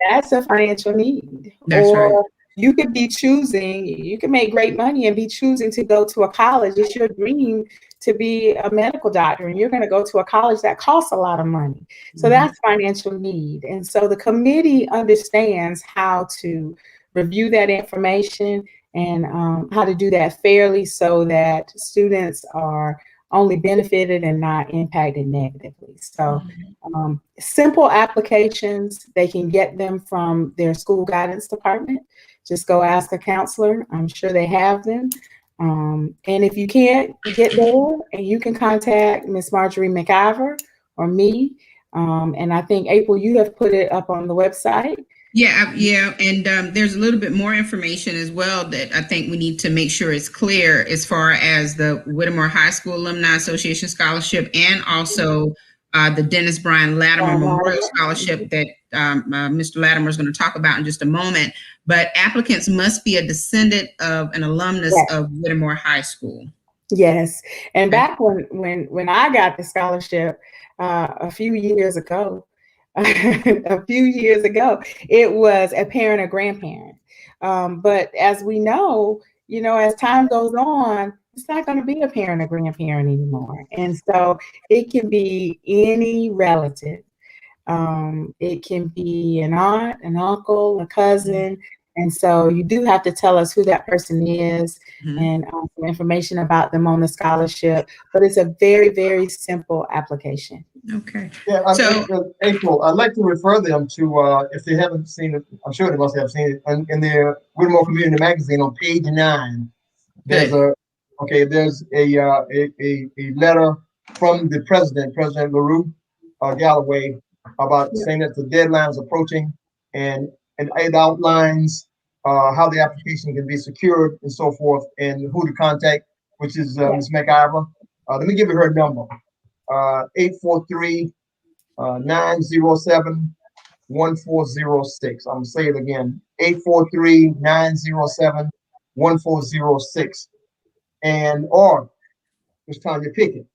That's a financial need. That's right. You could be choosing, you can make great money and be choosing to go to a college. It's your dream to be a medical doctor, and you're going to go to a college that costs a lot of money. So that's financial need. And so the committee understands how to review that information and how to do that fairly so that students are only benefited and not impacted negatively. So simple applications, they can get them from their school guidance department. Just go ask a counselor. I'm sure they have them. And if you can't get there, and you can contact Miss Marjorie McIver or me. And I think, April, you have put it up on the website. Yeah. And there's a little bit more information as well that I think we need to make sure is clear as far as the Whittemore High School Alumni Association Scholarship, and also the Dennis Bryan Latimer Memorial Scholarship that Mr. Latimer is going to talk about in just a moment. But applicants must be a descendant of an alumnus of Whittemore High School. Yes. And back when I got the scholarship a few years ago, it was a parent or grandparent. But as we know, as time goes on, it's not going to be a parent or grandparent anymore. And so it can be any relative. It can be an aunt, an uncle, a cousin. And so you do have to tell us who that person is and some information about them on the scholarship. But it's a very, very simple application. Okay. Yeah, April, I'd like to refer them to, if they haven't seen it, I'm sure they must have seen it, in their Whittemore Community Magazine on page 9. There's a letter from the President LaRue Galloway, about saying that the deadline is approaching, and it outlines how the application can be secured and so forth, and who to contact, which is Ms. McIver. Let me give you her number. 843-907-1406. I'm gonna say it again. 843-907-1406. Or Ms. Tanya Pickett.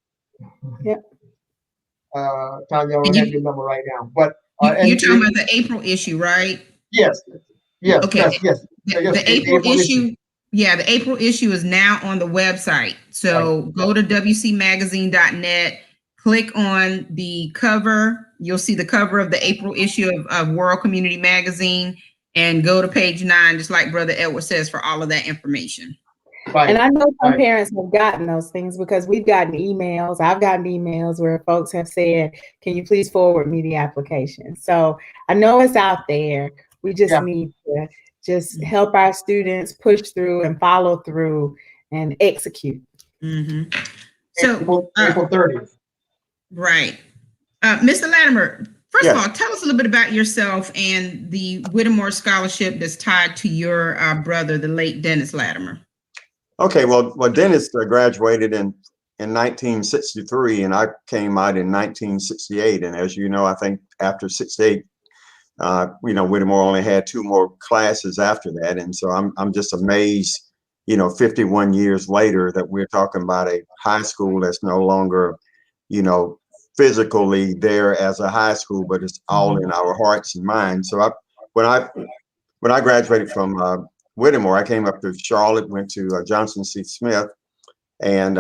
Yep. Tanya, I don't have your number right now, but you're talking about the April issue, right? Yes. Okay. Yes. The April issue. Yeah, the April issue is now on the website. So go to wcmagazine.net, click on the cover. You'll see the cover of the April issue of World Community Magazine, and go to page 9, just like Brother Edward says, for all of that information. Right. And I know some parents have gotten those things, because we've gotten emails. I've gotten emails where folks have said, can you please forward me the application? So I know it's out there. We just need to just help our students push through and follow through and execute. So April 30th. Right. Mr. Latimer, first of all, tell us a little bit about yourself and the Whittemore Scholarship that's tied to your brother, the late Dennis Latimer. Okay, well, Dennis graduated in 1963, and I came out in 1968. And as you know, I think after 68, Whittemore only had 2 more classes after that. And so I'm just amazed 51 years later, that we're talking about a high school that's no longer, physically there as a high school, but it's all in our hearts and minds. So when I graduated from Whittemore, I came up to Charlotte, went to Johnson C. Smith, and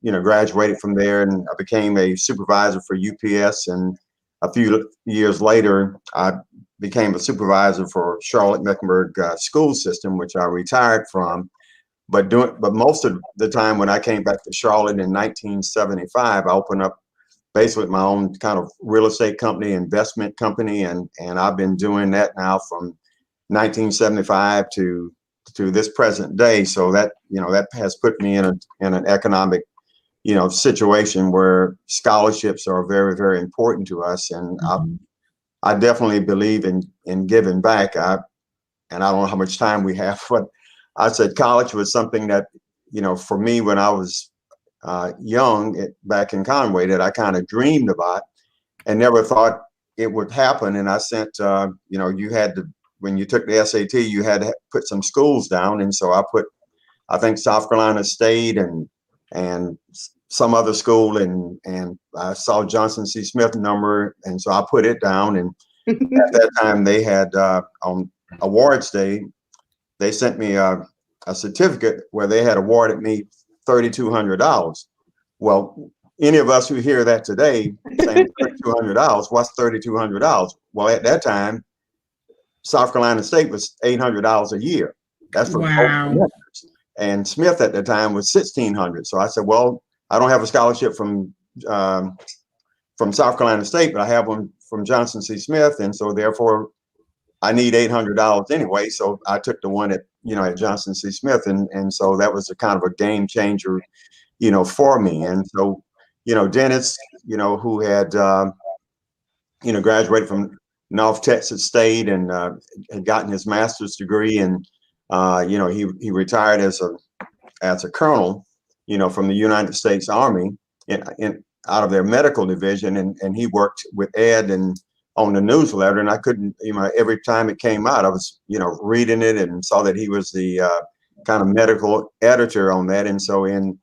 graduated from there, and I became a supervisor for UPS. And a few years later, I became a supervisor for Charlotte-Mecklenburg school system, which I retired from. But most of the time when I came back to Charlotte in 1975, I opened up basically my own kind of real estate company, investment company, and I've been doing that now from 1975 to this present day. So that that has put me in an economic situation where scholarships are very, very important to us, and I definitely believe in giving back. And I don't know how much time we have, but I said college was something that for me when I was young back in Conway that I kind of dreamed about and never thought it would happen. And I sent you had to, when you took the SAT, you had to put some schools down, and so I think South Carolina State and some other school, and I saw Johnson C. Smith number, and so I put it down. And at that time they had on awards day, they sent me a certificate where they had awarded me $3,200. Well, any of us who hear that today saying $3,200, what's $3,200? Well, at that time, South Carolina State was $800 a year. That's for wow. And Smith at the time was $1,600. So I said, well, I don't have a scholarship from South Carolina State, but I have one from Johnson C. Smith, and so therefore I need $800 anyway. So I took the one at Johnson C. Smith, and so that was a kind of a game changer, for me. And so, Dennis, who had graduated from North Texas State and had gotten his master's degree, and he retired as a colonel, from the United States Army out of their medical division, and he worked with Ed and on the newsletter, and I couldn't, every time it came out, I was, reading it and saw that he was the kind of medical editor on that. And so in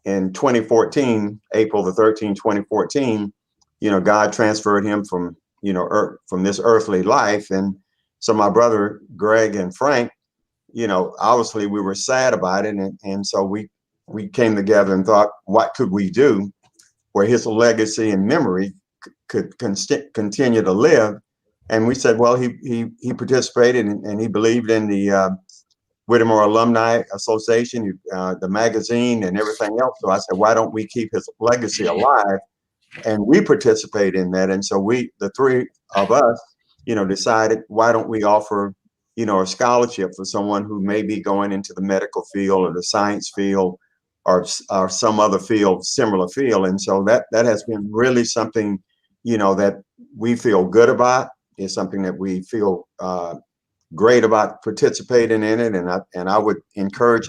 2014, April the 13th, 2014, God transferred him from, from this earthly life. And so my brother, Greg and Frank, obviously we were sad about it. And so we came together and thought, what could we do where his legacy and memory could continue to live? And we said, well, he participated and he believed in the Whittemore Alumni Association, the magazine and everything else. So I said, why don't we keep his legacy alive? And we participate in that. And so the three of us, decided, why don't we offer, a scholarship for someone who may be going into the medical field or the science field or some other field, similar field. And so that has been really something, that we feel good about. It's something that we feel great about participating in it. And I would encourage,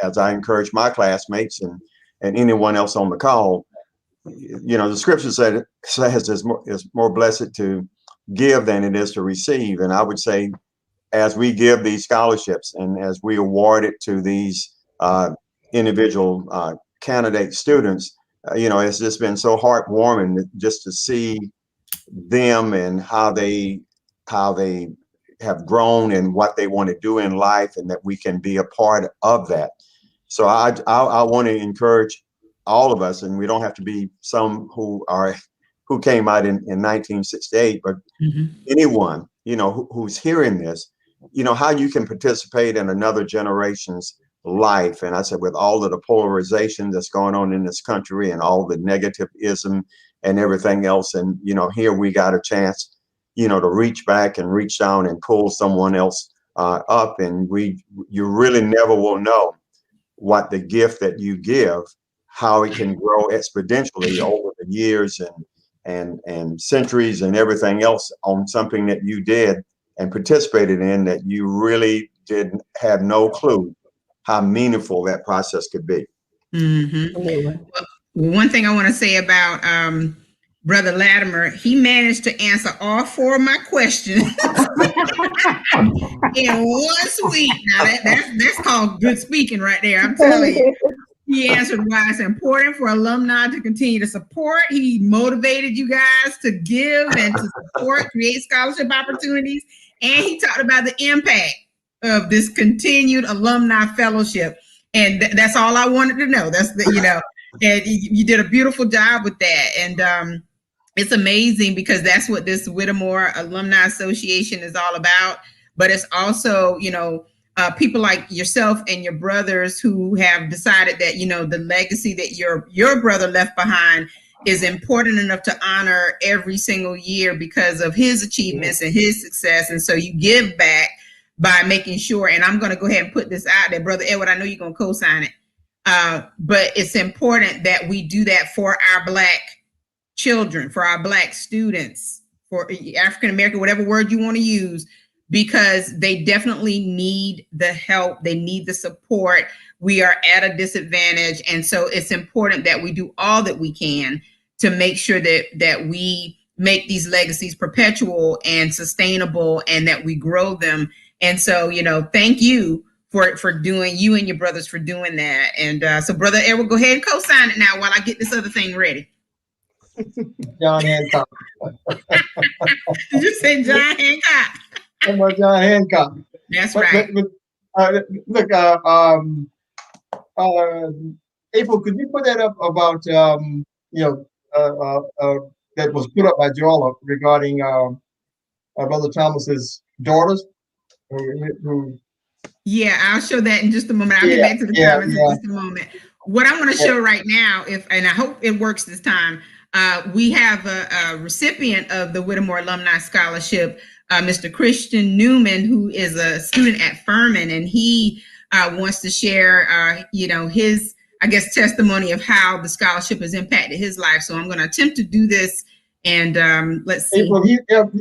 as I encourage my classmates and anyone else on the call, the scripture says it's more blessed to give than it is to receive. And I would say, as we give these scholarships and as we award it to these individual candidate students, it's just been so heartwarming just to see them and how they have grown and what they want to do in life, and that we can be a part of that. So I want to encourage all of us, and we don't have to be some who came out in 1968, but anyone, who's hearing this, how you can participate in another generation's life. And I said, with all of the polarization that's going on in this country and all the negativism and everything else, and here we got a chance to reach back and reach down and pull someone else up, and you really never will know what the gift that you give, how it can grow exponentially over the years and centuries and everything else on something that you did and participated in that you really didn't have no clue how meaningful that process could be. Well, one thing I want to say about Brother Latimer, he managed to answer all 4 of my questions in one sweep. Now that's called good speaking right there. I'm telling you. He answered why it's important for alumni to continue to support. He motivated you guys to give and to support, create scholarship opportunities. And he talked about the impact of this continued alumni fellowship. And that's all I wanted to know. That's and you did a beautiful job with that. And it's amazing because that's what this Whittemore Alumni Association is all about. But it's also, people like yourself and your brothers who have decided that, the legacy that your brother left behind is important enough to honor every single year because of his achievements and his success. And so you give back by making sure, and I'm going to go ahead and put this out there, Brother Edward, I know you're going to co-sign it. But it's important that we do that for our Black children, for our Black students, for African American, whatever word you want to use, because they definitely need the help. They need the support. We are at a disadvantage. And so it's important that we do all that we can to make sure that we make these legacies perpetual and sustainable and that we grow them. And so, thank you for doing, you and your brothers for doing that. And so Brother Edward, go ahead and co-sign it now while I get this other thing ready. John Hancock. Did you say John Hancock? About John Hancock. That's right. Look, April, could you put that up about that was put up by Joella regarding Brother Thomas's daughters? Yeah, I'll show that in just a moment. I'll get back to the comments in just a moment. What I want to show right now, and I hope it works this time, we have a recipient of the Whittemore Alumni Scholarship, Mr. Christian Newman, who is a student at Furman, and he wants to share, his, I guess, testimony of how the scholarship has impacted his life. So I'm going to attempt to do this, and let's see. Well,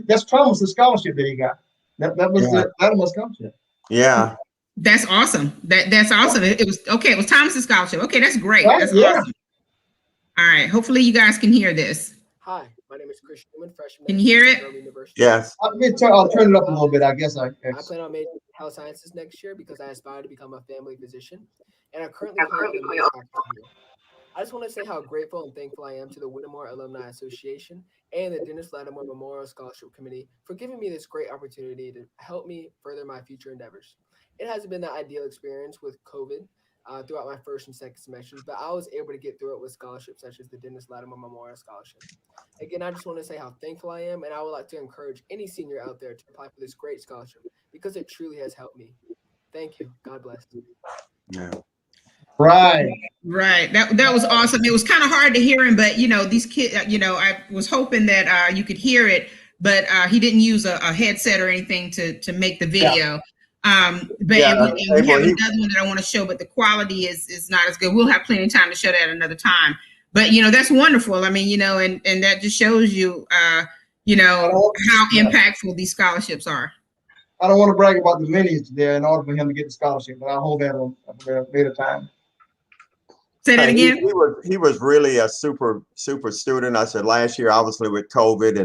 that's Thomas' scholarship that he got. That was the Latimer Scholarship. Yeah. That's awesome. That's awesome. It was okay. It was Thomas's scholarship. Okay, that's great. That's awesome. All right. Hopefully you guys can hear this. Hi, my name is Christian Newman, freshman. Can you hear it? Yes. I'll turn it up a little bit, I guess. I plan on majoring in health sciences next year because I aspire to become a family physician, and I currently play on the here. I just want to say how grateful and thankful I am to the Whittemore Alumni Association and the Dennis Latimer Memorial Scholarship Committee for giving me this great opportunity to help me further my future endeavors. It hasn't been the ideal experience with COVID throughout my first and second semesters, but I was able to get through it with scholarships such as the Dennis Latimer Memorial Scholarship. Again, I just want to say how thankful I am, and I would like to encourage any senior out there to apply for this great scholarship because it truly has helped me. Thank you. God bless. Yeah. Right. That was awesome. It was kind of hard to hear him, but these kids, I was hoping that you could hear it, but he didn't use a headset or anything to make the video. Yeah. We have another one that I want to show, but the quality is not as good. We'll have plenty of time to show that another time. But that's wonderful. I mean, and that just shows you, how impactful these scholarships are. I don't want to brag about the lineage there in order for him to get the scholarship, but I'll hold that on a later time. Say that again. He was really a super student. I said last year, obviously with COVID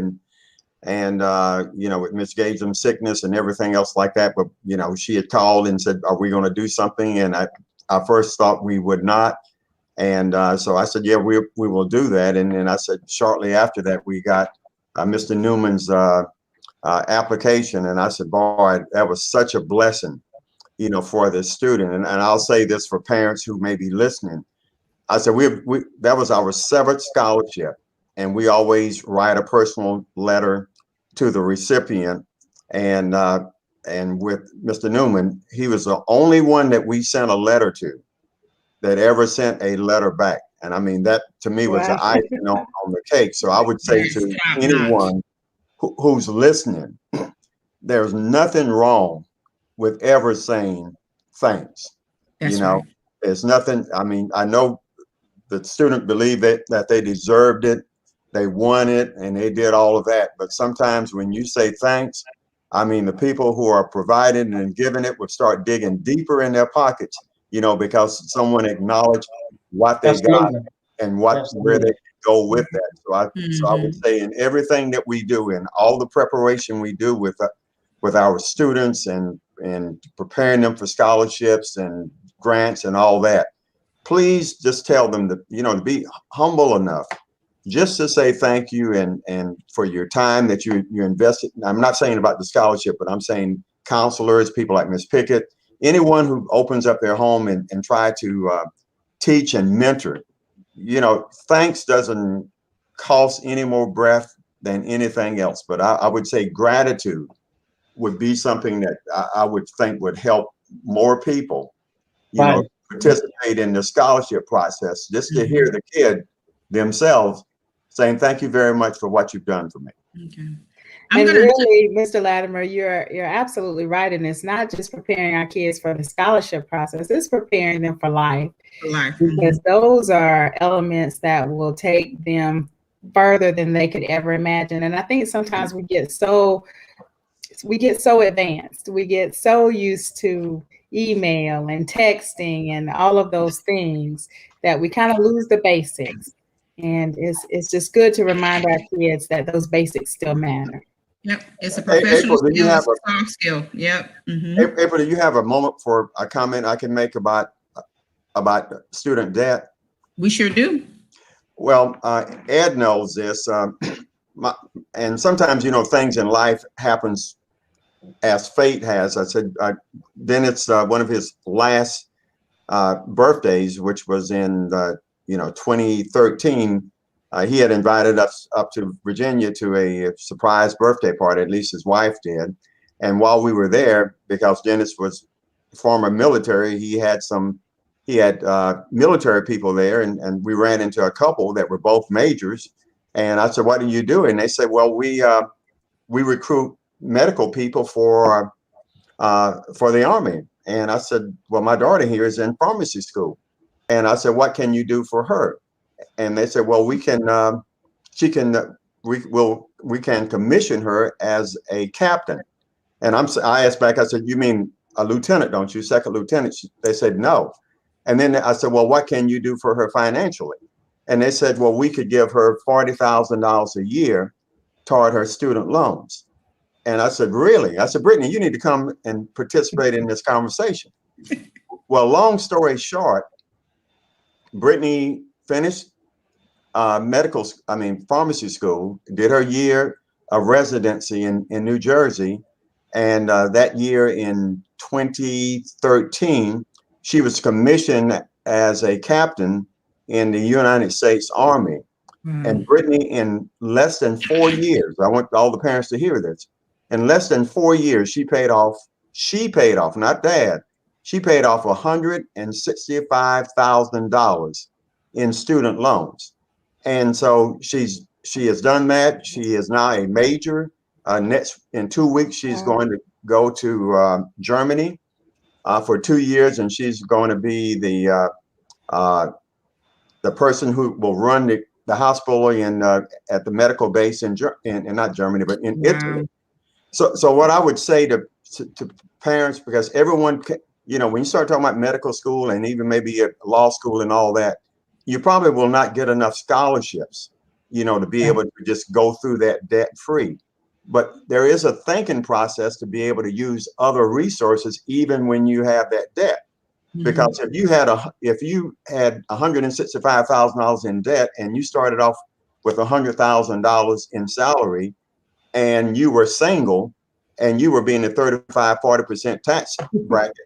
and with Miss Gage's sickness and everything else like that. But, she had called and said, are we going to do something? And I first thought we would not. And so I said, yeah, we will do that. And then I said, shortly after that, we got Mr. Newman's application. And I said, boy, that was such a blessing, for the student. And I'll say this for parents who may be listening. I said, that was our 7th scholarship. And we always write a personal letter to the recipient. And with Mr. Newman, he was the only one that we sent a letter to that ever sent a letter back. And I mean, that to me was the icing on the cake. So I would say to anyone who's listening, there's nothing wrong with ever saying thanks. That's right. There's nothing. I mean, I know the student believed that they deserved it. They won it and they did all of that. But sometimes when you say thanks, I mean, the people who are providing and giving it would start digging deeper in their pockets, because someone acknowledged what they got and where go with that. So I would say in everything that we do, in all the preparation we do with our students and preparing them for scholarships and grants and all that, please just tell them that, to be humble enough just to say thank you and for your time that you invested. I'm not saying about the scholarship, but I'm saying counselors, people like Ms. Pickett, anyone who opens up their home and try to teach and mentor. Thanks doesn't cost any more breath than anything else. But I would say gratitude would be something that I would think would help more people, participate in the scholarship process, just to hear the kid themselves saying, thank you very much for what you've done for me. Okay. And really, Mr. Latimer, you're absolutely right. And it's not just preparing our kids for the scholarship process, it's preparing them for life. Because those are elements that will take them further than they could ever imagine. And I think sometimes we get so advanced. We get so used to email and texting and all of those things that we kind of lose the basics. And it's just good to remind our kids that those basics still matter. Yep, it's a professional skill, it's a soft skill. Yep. April, do you have a moment for a comment I can make about student debt? We sure do. Well, Ed knows this, and sometimes things in life happens as fate has. I said, then it's one of his last birthdays, which was in 2013. He had invited us up to Virginia to a surprise birthday party, at least his wife did. And while we were there, because Dennis was former military, he had military people there, and we ran into a couple that were both majors. And I said, what do you do? And they said, well, we recruit medical people for the Army. And I said, well, my daughter here is in pharmacy school. And I said, what can you do for her? And they said, well, we can commission her as a captain. And I asked back, I said, you mean a lieutenant, don't you? Second lieutenant? They said, no. And then I said, well, what can you do for her financially? And they said, well, we could give her $40,000 a year toward her student loans. And I said, really? I said, Brittany, you need to come and participate in this conversation. Well, long story short, Brittany finished pharmacy school, did her year of residency in New Jersey. And that year in 2013, she was commissioned as a captain in the United States Army. And Brittany, in less than 4 years, I want all the parents to hear this, in less than 4 years, she paid off, not dad, she paid off $165,000 in student loans. And so she has done that. She is now a major. In 2 weeks, she's going to go to Germany for 2 years, and she's going to be the person who will run the hospital at the medical base in not Germany, but in Italy. So what I would say to parents, because everyone, when you start talking about medical school and even maybe at law school and all that, you probably will not get enough scholarships, to be able to just go through that debt free. But there is a thinking process to be able to use other resources even when you have that debt. Because if you had $165,000 in debt and you started off with $100,000 in salary, and you were single and you were being a 35-40% tax bracket,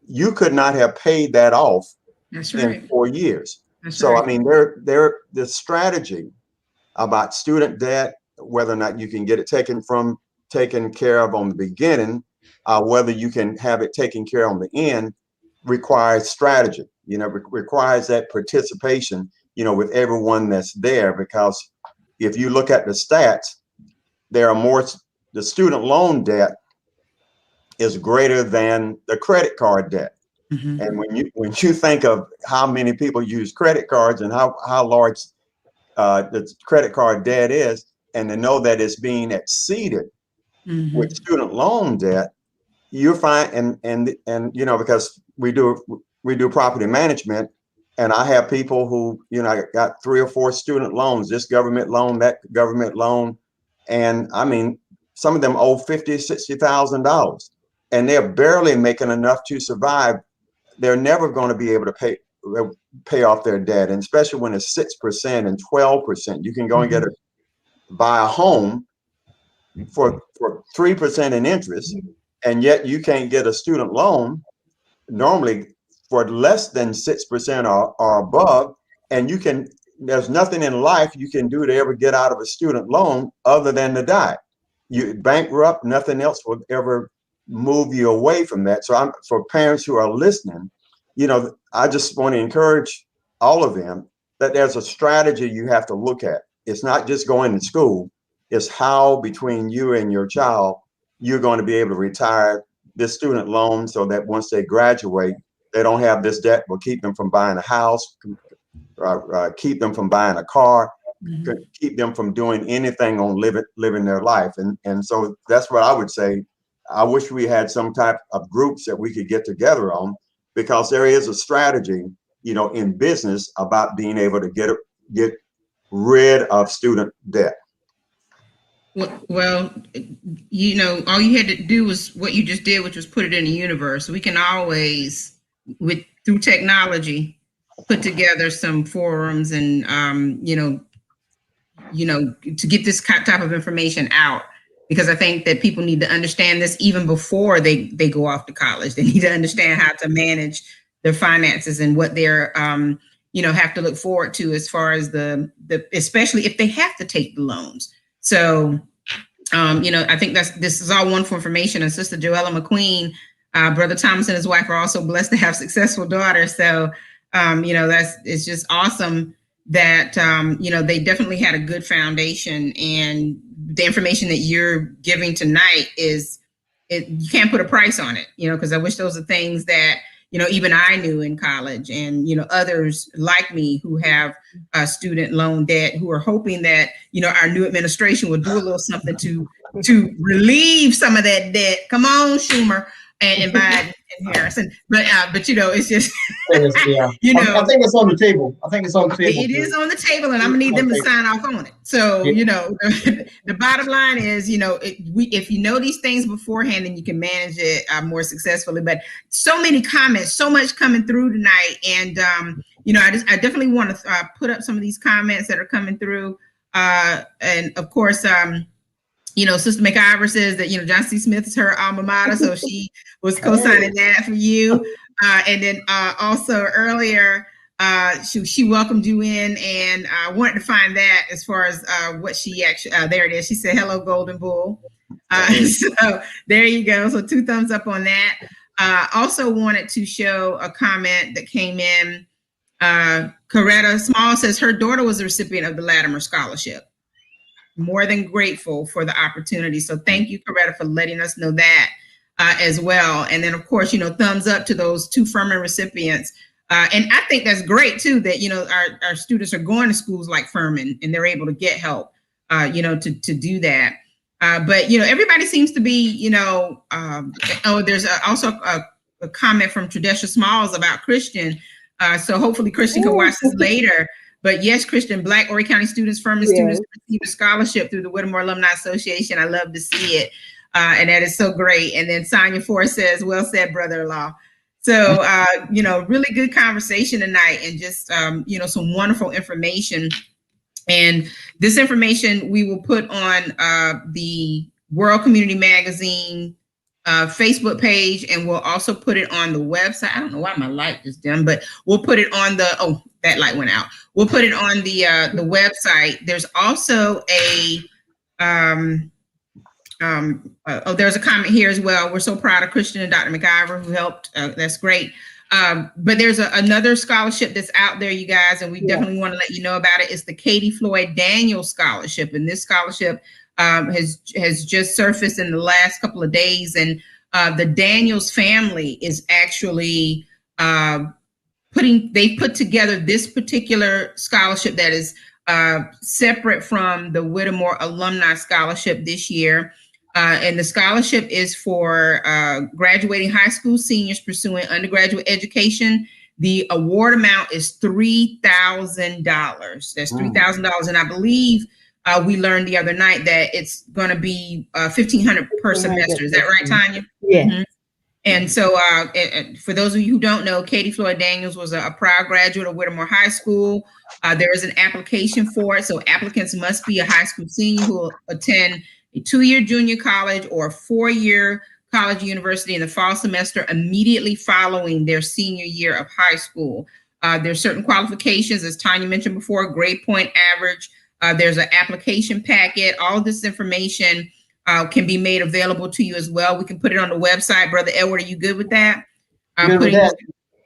you could not have paid that off in 4 years. So I mean, the strategy about student debt, whether or not you can get it taken care of on the beginning, whether you can have it taken care of on the end, requires strategy. Requires that participation, with everyone that's there. Because if you look at the stats, the student loan debt is greater than the credit card debt. And when you think of how many people use credit cards and how large the credit card debt is, and to know that it's being exceeded with student loan debt, you find and because we do property management, And I have people who, got 3 or 4 student loans, this government loan, that government loan. And I mean, some of them owe $50,000, $60,000 and they're barely making enough to survive. They're never going to be able to pay off their debt. And especially when it's 6% and 12%, you can go and buy a home for 3% in interest. And yet you can't get a student loan normally for less than 6% or above. And there's nothing in life you can do to ever get out of a student loan other than to die. You bankrupt, nothing else will ever move you away from that. So for parents who are listening, I just want to encourage all of them that there's a strategy you have to look at. It's not just going to school. It's how between you and your child, you're going to be able to retire this student loan so that once they graduate, they don't have this debt will keep them from buying a house, keep them from buying a car, keep them from doing anything on living their life. And so that's what I would say. I wish we had some type of groups that we could get together on, because there is a strategy, in business about being able to get rid of student debt. Well, all you had to do was what you just did, which was put it in the universe. We can always, through technology, put together some forums and, to get this type of information out, because I think that people need to understand this even before they go off to college. They need to understand how to manage their finances and what they're, have to look forward to as far as especially if they have to take the loans. So, I think this is all wonderful information. And Sister Joella McQueen, Brother Thomas and his wife are also blessed to have successful daughters. So, it's just awesome that, they definitely had a good foundation, and the information that you're giving tonight you can't put a price on it, because I wish those are things that, even I knew in college, and, others like me who have student loan debt, who are hoping that, our new administration will do a little something to relieve some of that debt. Come on, Schumer and Biden and Harrison. But it's just, yeah. I think it's on the table. It is on the table, and I'm gonna need them to sign off on it. So, the bottom line is, if these things beforehand, then you can manage it more successfully. But so many comments, so much coming through tonight. And, I definitely want to put up some of these comments that are coming through. And of course, Sister McIver says that, John C. Smith is her alma mater, so she was co-signing that for you. And then also earlier, she welcomed you in, and I wanted to find that as far as what she actually, there it is. She said, "Hello, Golden Bull." So there you go. So 2 thumbs up on that. Also wanted to show a comment that came in. Coretta Small says her daughter was a recipient of the Latimer Scholarship. More than grateful for the opportunity. So thank you, Coretta, for letting us know that as well. And then, of course, thumbs up to those 2 Furman recipients. And I think that's great, too, that, our students are going to schools like Furman and they're able to get help, to do that. But, everybody seems to be, there's also a comment from Tradesha Smalls about Christian. So hopefully Christian can watch this later. But yes, Christian, Black Horry County students, Furman students receive a scholarship through the Whittemore Alumni Association. I love to see it. And that is so great. And then Sonia Ford says, "Well said, brother-in-law." So, really good conversation tonight, and just, some wonderful information. And this information we will put on the World Community Magazine Facebook page, and we'll also put it on the website. I don't know why my light is dim, but we'll put it on that light went out. We'll put it on the website. There's also there's a comment here as well. We're so proud of Christian and Dr. McIver who helped. That's great. But there's another scholarship that's out there, you guys, and we definitely want to let you know about it. It's the Katy Floyd Daniels Scholarship, and this scholarship has just surfaced in the last couple of days, and the Daniels family is actually they put together this particular scholarship that is separate from the Whittemore Alumni Scholarship this year. And the scholarship is for graduating high school seniors pursuing undergraduate education. The award amount is $3,000. That's $3,000. And I believe we learned the other night that it's going to be $1,500 per semester. Is that right, Tanya? Yeah. Mm-hmm. And so for those of you who don't know, Katy Floyd Daniels was a proud graduate of Whittemore High School. There is an application for it. So applicants must be a high school senior who will attend a 2-year junior college or a 4-year college or university in the fall semester immediately following their senior year of high school. There's certain qualifications, as Tanya mentioned before, grade point average. There's an application packet. All of this information can be made available to you as well. We can put it on the website. Brother Edward, are you good with that? Good with that.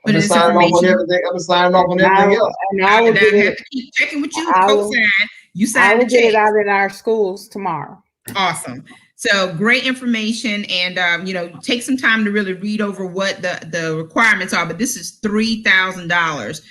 I'm signing off on everything. I'm signing off on everything else. And I will get it. Keep checking with you. I will get it out in our schools tomorrow. Awesome. So great information, and take some time to really read over what the requirements are. But this is $3,000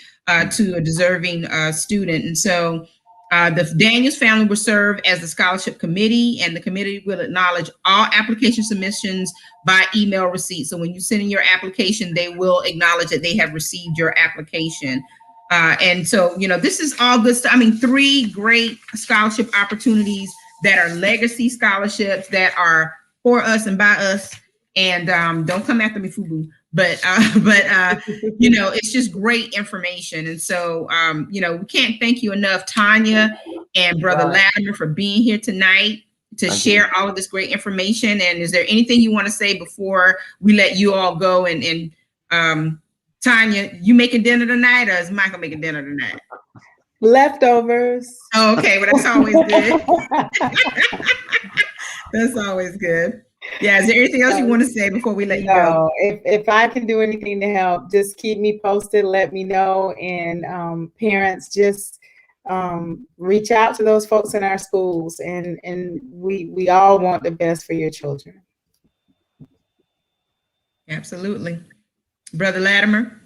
to a deserving student, and so the Daniels family will serve as the scholarship committee, and the committee will acknowledge all application submissions by email receipt. So when you send in your application, they will acknowledge that they have received your application. And so this is all good stuff. I mean, 3 great scholarship opportunities that are legacy scholarships that are for us and by us. And don't come after me, FUBU. But it's just great information. And so, we can't thank you enough, Tanya and Brother Latimer, for being here tonight to share all of this great information. And is there anything you want to say before we let you all go? And Tanya, you making dinner tonight, or is Michael making dinner tonight? Leftovers. Oh, okay. Well, that's always good. That's always good. Yeah. Is there anything else you want to say before we let you go? If I can do anything to help, just keep me posted. Let me know. And parents, just reach out to those folks in our schools. And we all want the best for your children. Absolutely. Brother Latimer.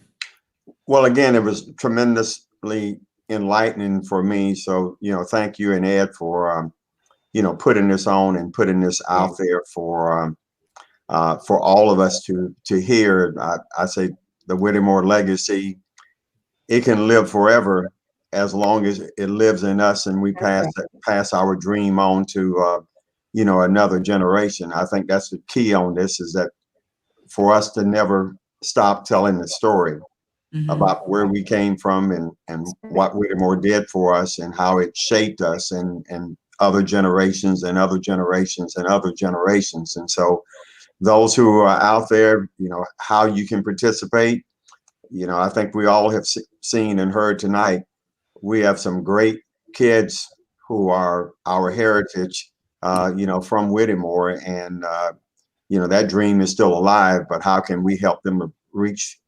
Well, again, it was tremendously enlightening for me. So, thank you and Ed for, putting this on and putting this out there for all of us to hear. I say the Whittemore legacy, it can live forever as long as it lives in us and we pass our dream on to, another generation. I think that's the key on this, is that for us to never stop telling the story about where we came from and what Whittemore did for us and how it shaped us and other generations and other generations and other generations. And so those who are out there, how you can participate, I think we all have seen and heard tonight, we have some great kids who are our heritage, from Whittemore, and, that dream is still alive, but how can we help them reach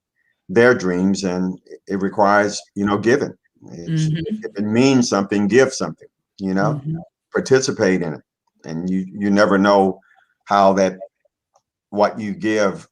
their dreams? And it requires, giving. If it means something, give something, participate in it. And you never know how what you give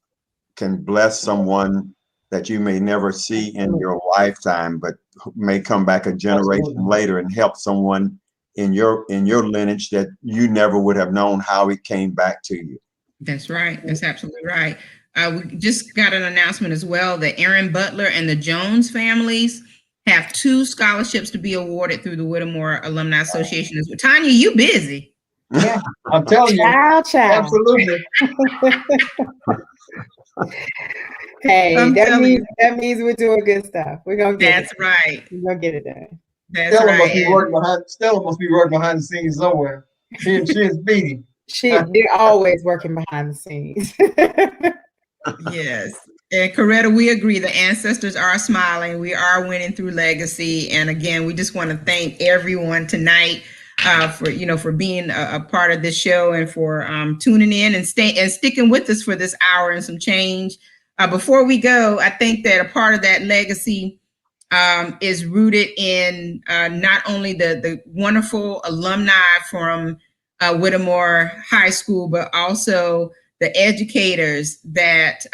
can bless someone that you may never see in your lifetime, but may come back a generation later and help someone in your lineage that you never would have known how it came back to you. That's right. That's absolutely right. We just got an announcement as well that Aaron Butler and the Jones families have 2 scholarships to be awarded through the Whittemore Alumni Association. Tanya, you busy? Yeah, I'm telling you. Child. Absolutely. Hey, that means we're doing good stuff. We're gonna get it. That's right. We're gonna get it done. That's Stella right. Stella must be working behind the scenes somewhere. She is beating. They're always working behind the scenes. Yes. And Coretta, we agree. The ancestors are smiling. We are winning through legacy. And again, we just want to thank everyone tonight for being a part of this show and for tuning in and sticking with us for this hour and some change. Before we go, I think that a part of that legacy is rooted in not only the wonderful alumni from Whittemore High School, but also the educators that,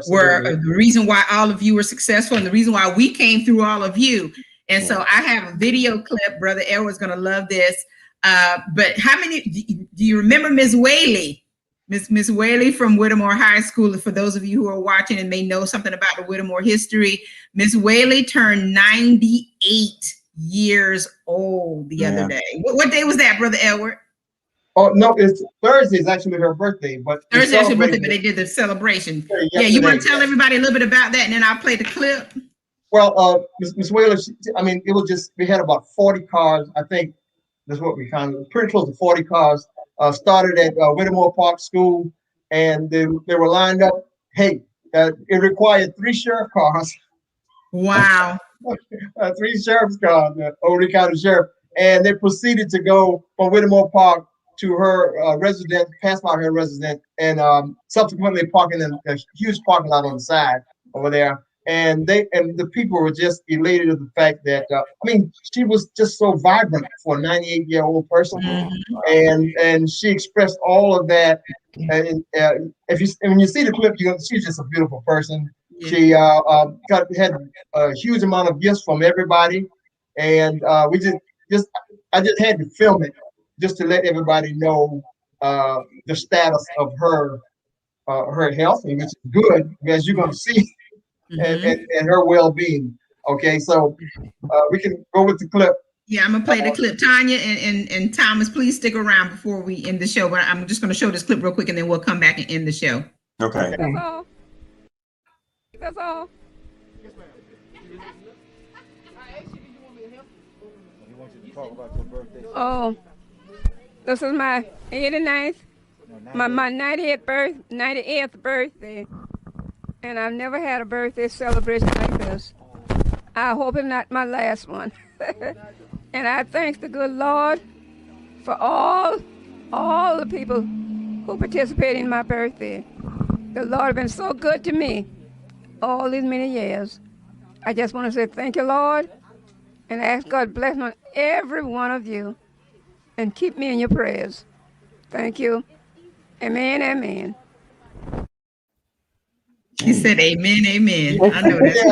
were the reason why all of you were successful and the reason why we came through all of you. And so I have a video clip. Brother Edward's going to love this. But how many, do you remember Ms. Whaley? Miss Whaley from Whittemore High School. For those of you who are watching and may know something about the Whittemore history, Miss Whaley turned 98 years old the other day. What day was that, Brother Edward? Oh no, it's Thursday. Is actually her birthday, but Thursday is her birthday, but they did the celebration. Yeah, you want to tell everybody a little bit about that, and then I'll play the clip. Well, Miss Whaley, it was just, we had about 40 cars. I think that's what we found. Pretty close to 40 cars. Started at Whittemore Park School, and they were lined up. Hey, it required 3 sheriff cars. Wow. 3 sheriff's cars, the Old County Sheriff, and they proceeded to go from Whittemore Park to her residence, pass by her residence, and subsequently parking in a huge parking lot on the side over there. And the people were just elated at the fact that she was just so vibrant for a 98-year-old person, and she expressed all of that. And when you see the clip, she's just a beautiful person. Yeah. She had a huge amount of gifts from everybody, and I just had to film it just to let everybody know the status of her health, which is good, as you're going to see. And her well-being. Okay, so we can go with the clip. Yeah, I'm gonna play the clip. Tanya and Thomas, please stick around before we end the show. But I'm just gonna show this clip real quick, and then we'll come back and end the show. Okay. That's all. That's all. Oh, this is my 89th, my 98th birthday. And I've never had a birthday celebration like this. I hope it's not my last one. And I thank the good Lord for all the people who participate in my birthday. The Lord has been so good to me all these many years. I just want to say thank you, Lord, and ask God blessing on every one of you, and keep me in your prayers. Thank you. Amen, amen. He said, "Amen, amen." I know that's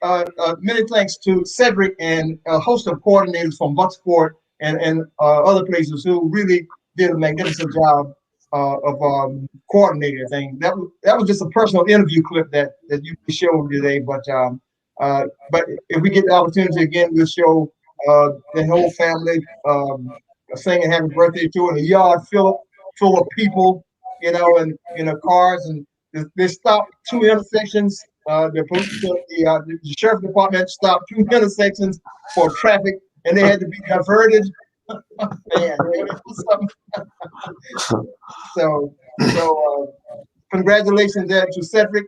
right. Many thanks to Cedric and a host of coordinators from Bucksport and other places who really did a magnificent job of coordinating things. That was just a personal interview clip that you showed today. But if we get the opportunity again, we'll show the whole family singing "Happy Birthday" to in a yard full of people, and cars and. They stopped 2 intersections. The sheriff department stopped 2 intersections for traffic, and they had to be diverted. Man, so congratulations there to Cedric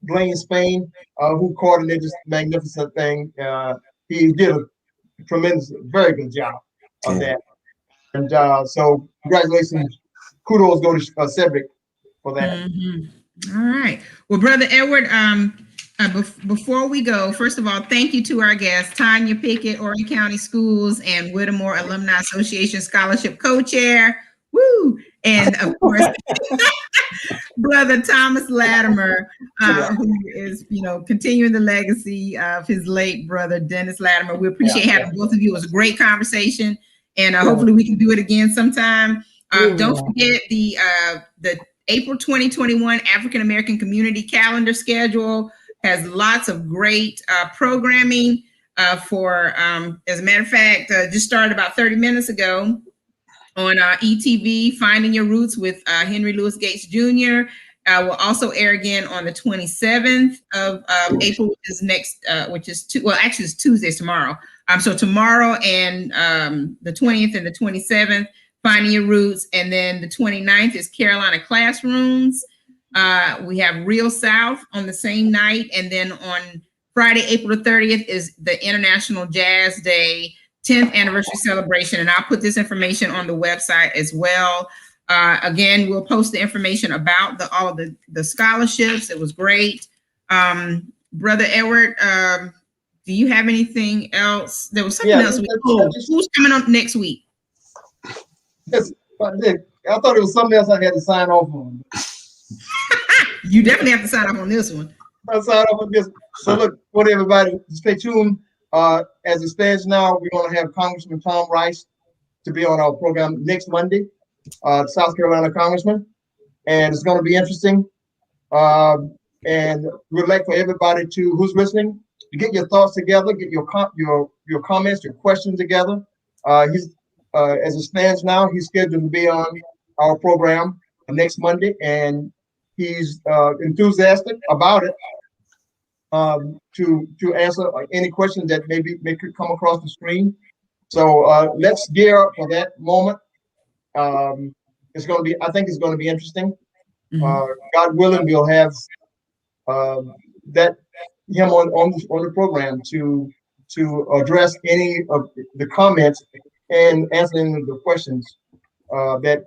Blaine Spain, who coordinated this magnificent thing. He did a very good job of that. And so congratulations, kudos go to Cedric for that. All right. Well, Brother Edward, before we go, first of all, thank you to our guests, Tanya Pickett, Horry County Schools and Whittemore Alumni Association Scholarship Co-Chair. Woo! And of course, Brother Thomas Latimer, who is, continuing the legacy of his late brother, Dennis Latimer. We appreciate having both of you. It was a great conversation, and hopefully we can do it again sometime. Don't forget the April 2021 African American Community Calendar schedule has lots of great programming for, as a matter of fact, just started about 30 minutes ago on ETV, Finding Your Roots with Henry Louis Gates Jr. Will also air again on the 27th of April, which is it's Tuesday tomorrow. So tomorrow and the 20th and the 27th, Finding Your Roots, and then the 29th is Carolina Classrooms. We have Real South on the same night, and then on Friday, April the 30th is the International Jazz Day 10th anniversary celebration, and I'll put this information on the website as well. Again, we'll post the information about all of the scholarships. It was great. Brother Edward, do you have anything else? There was something else. Who's coming up next week? Yes, I thought it was something else I had to sign off on. You definitely have to sign off on this one. I'll sign off on this. So look, for everybody, stay tuned. As it stands now, we're going to have Congressman Tom Rice to be on our program next Monday. South Carolina congressman, and it's going to be interesting. And we'd like for everybody who's listening to get your thoughts together, get your comments, your questions together. As it stands now, he's scheduled to be on our program next Monday, and he's enthusiastic about it to answer any questions that may could come across the screen. So let's gear up for that moment. It's going to be, I think it's going to be interesting. God willing, we'll have him on the program to address any of the comments and answer any of the questions that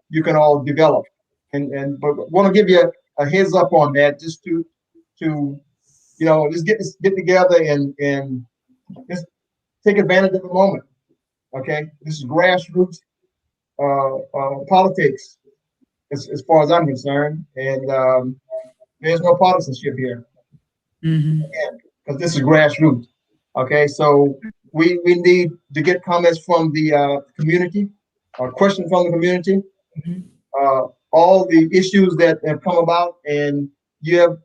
you can all develop. But want to give you a heads up on that, just to just get together and just take advantage of the moment. Okay, this is grassroots politics, as far as I'm concerned, and there's no partisanship here, because this is grassroots. Okay, so we need to get comments from the community, questions from the community, all the issues that have come about, and you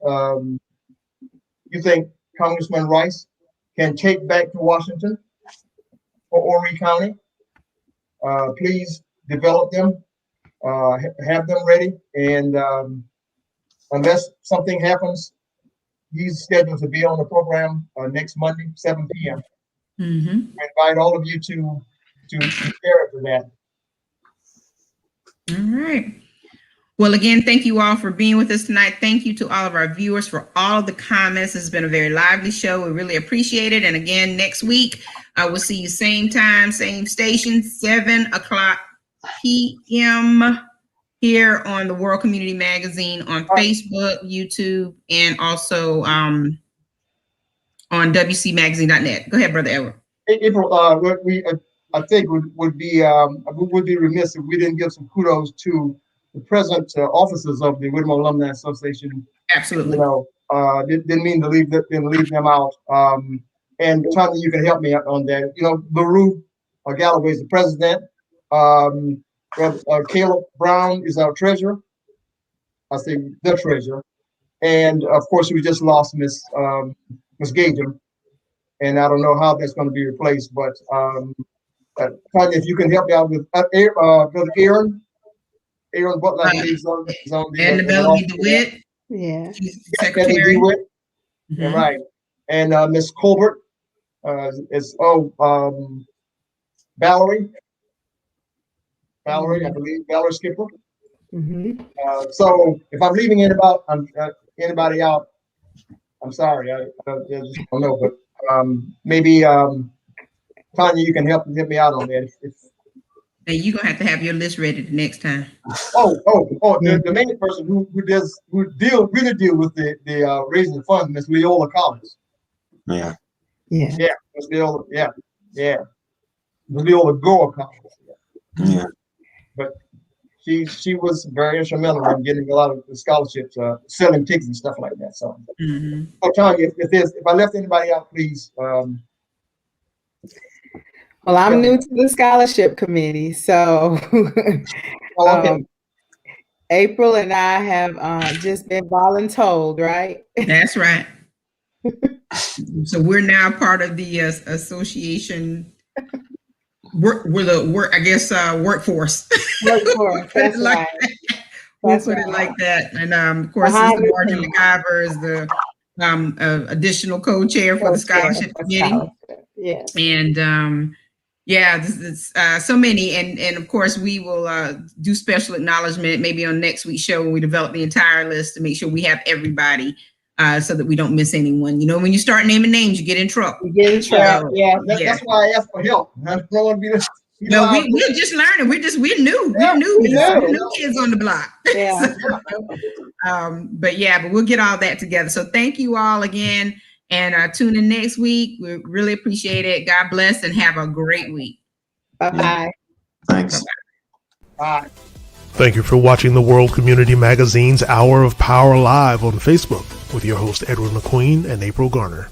think Congressman Rice can take back to Washington for Horry County. Please develop them, have them ready, and unless something happens, he's scheduled to be on the program next Monday, 7 p.m. I invite all of you to share for that. All right. Well, again, thank you all for being with us tonight. Thank you to all of our viewers for all of the comments. It's been a very lively show. We really appreciate it. And again, next week, we'll see you same time, same station, 7 o'clock p.m. here on the World Community Magazine on Facebook, YouTube, and also on WCMagazine.net. Go ahead, Brother Edward. April, I think would be remiss if we didn't give some kudos to the present officers of the Whittemore Alumni Association. Absolutely. Didn't mean to leave them out. And Tanya, you can help me out on that. LaRue Galloway is the president. Caleb Brown is our treasurer. I say the treasurer. And of course, we just lost Miss Gagem. And I don't know how that's going to be replaced, but Tanya, if you can help me out with Brother Aaron Butler, he's on and Bellamy DeWitt. Yeah. Secretary. Right. And Miss Colbert is Valerie, I believe, Valerie Skipper. So if I'm leaving anybody out, I'm sorry. I just don't know, but maybe Tanya, you can help me out on that. And you're gonna have your list ready the next time. The main person who really deal with the raising the funds, Miss Leola Collins. Yeah. Miss Leola, Miss Leola Gore Collins. Yeah. But she was very instrumental in getting a lot of the scholarships, selling tickets and stuff like that. So, Tanya, if I left anybody out, please. Well, I'm new to the scholarship committee, so April and I have just been voluntold, right? That's right. So we're now part of the association. We're the workforce. Workforce. That's right. We'll put it like that. And of course, it's Martin McIver is the additional co-chair for the scholarship committee. Yes. And this is so many, and of course we will do special acknowledgement maybe on next week's show when we develop the entire list to make sure we have everybody so that we don't miss anyone. When you start naming names, you get in trouble. That's why I asked for help. I don't want to be we're just learning. We're new. We're new kids on the block. Yeah. But we'll get all that together. So thank you all again. And tune in next week. We really appreciate it. God bless and have a great week. Bye-bye. Thanks. Bye. Thank you for watching the World Community Magazine's Hour of Power Live on Facebook with your host Edward McQueen and April Garner.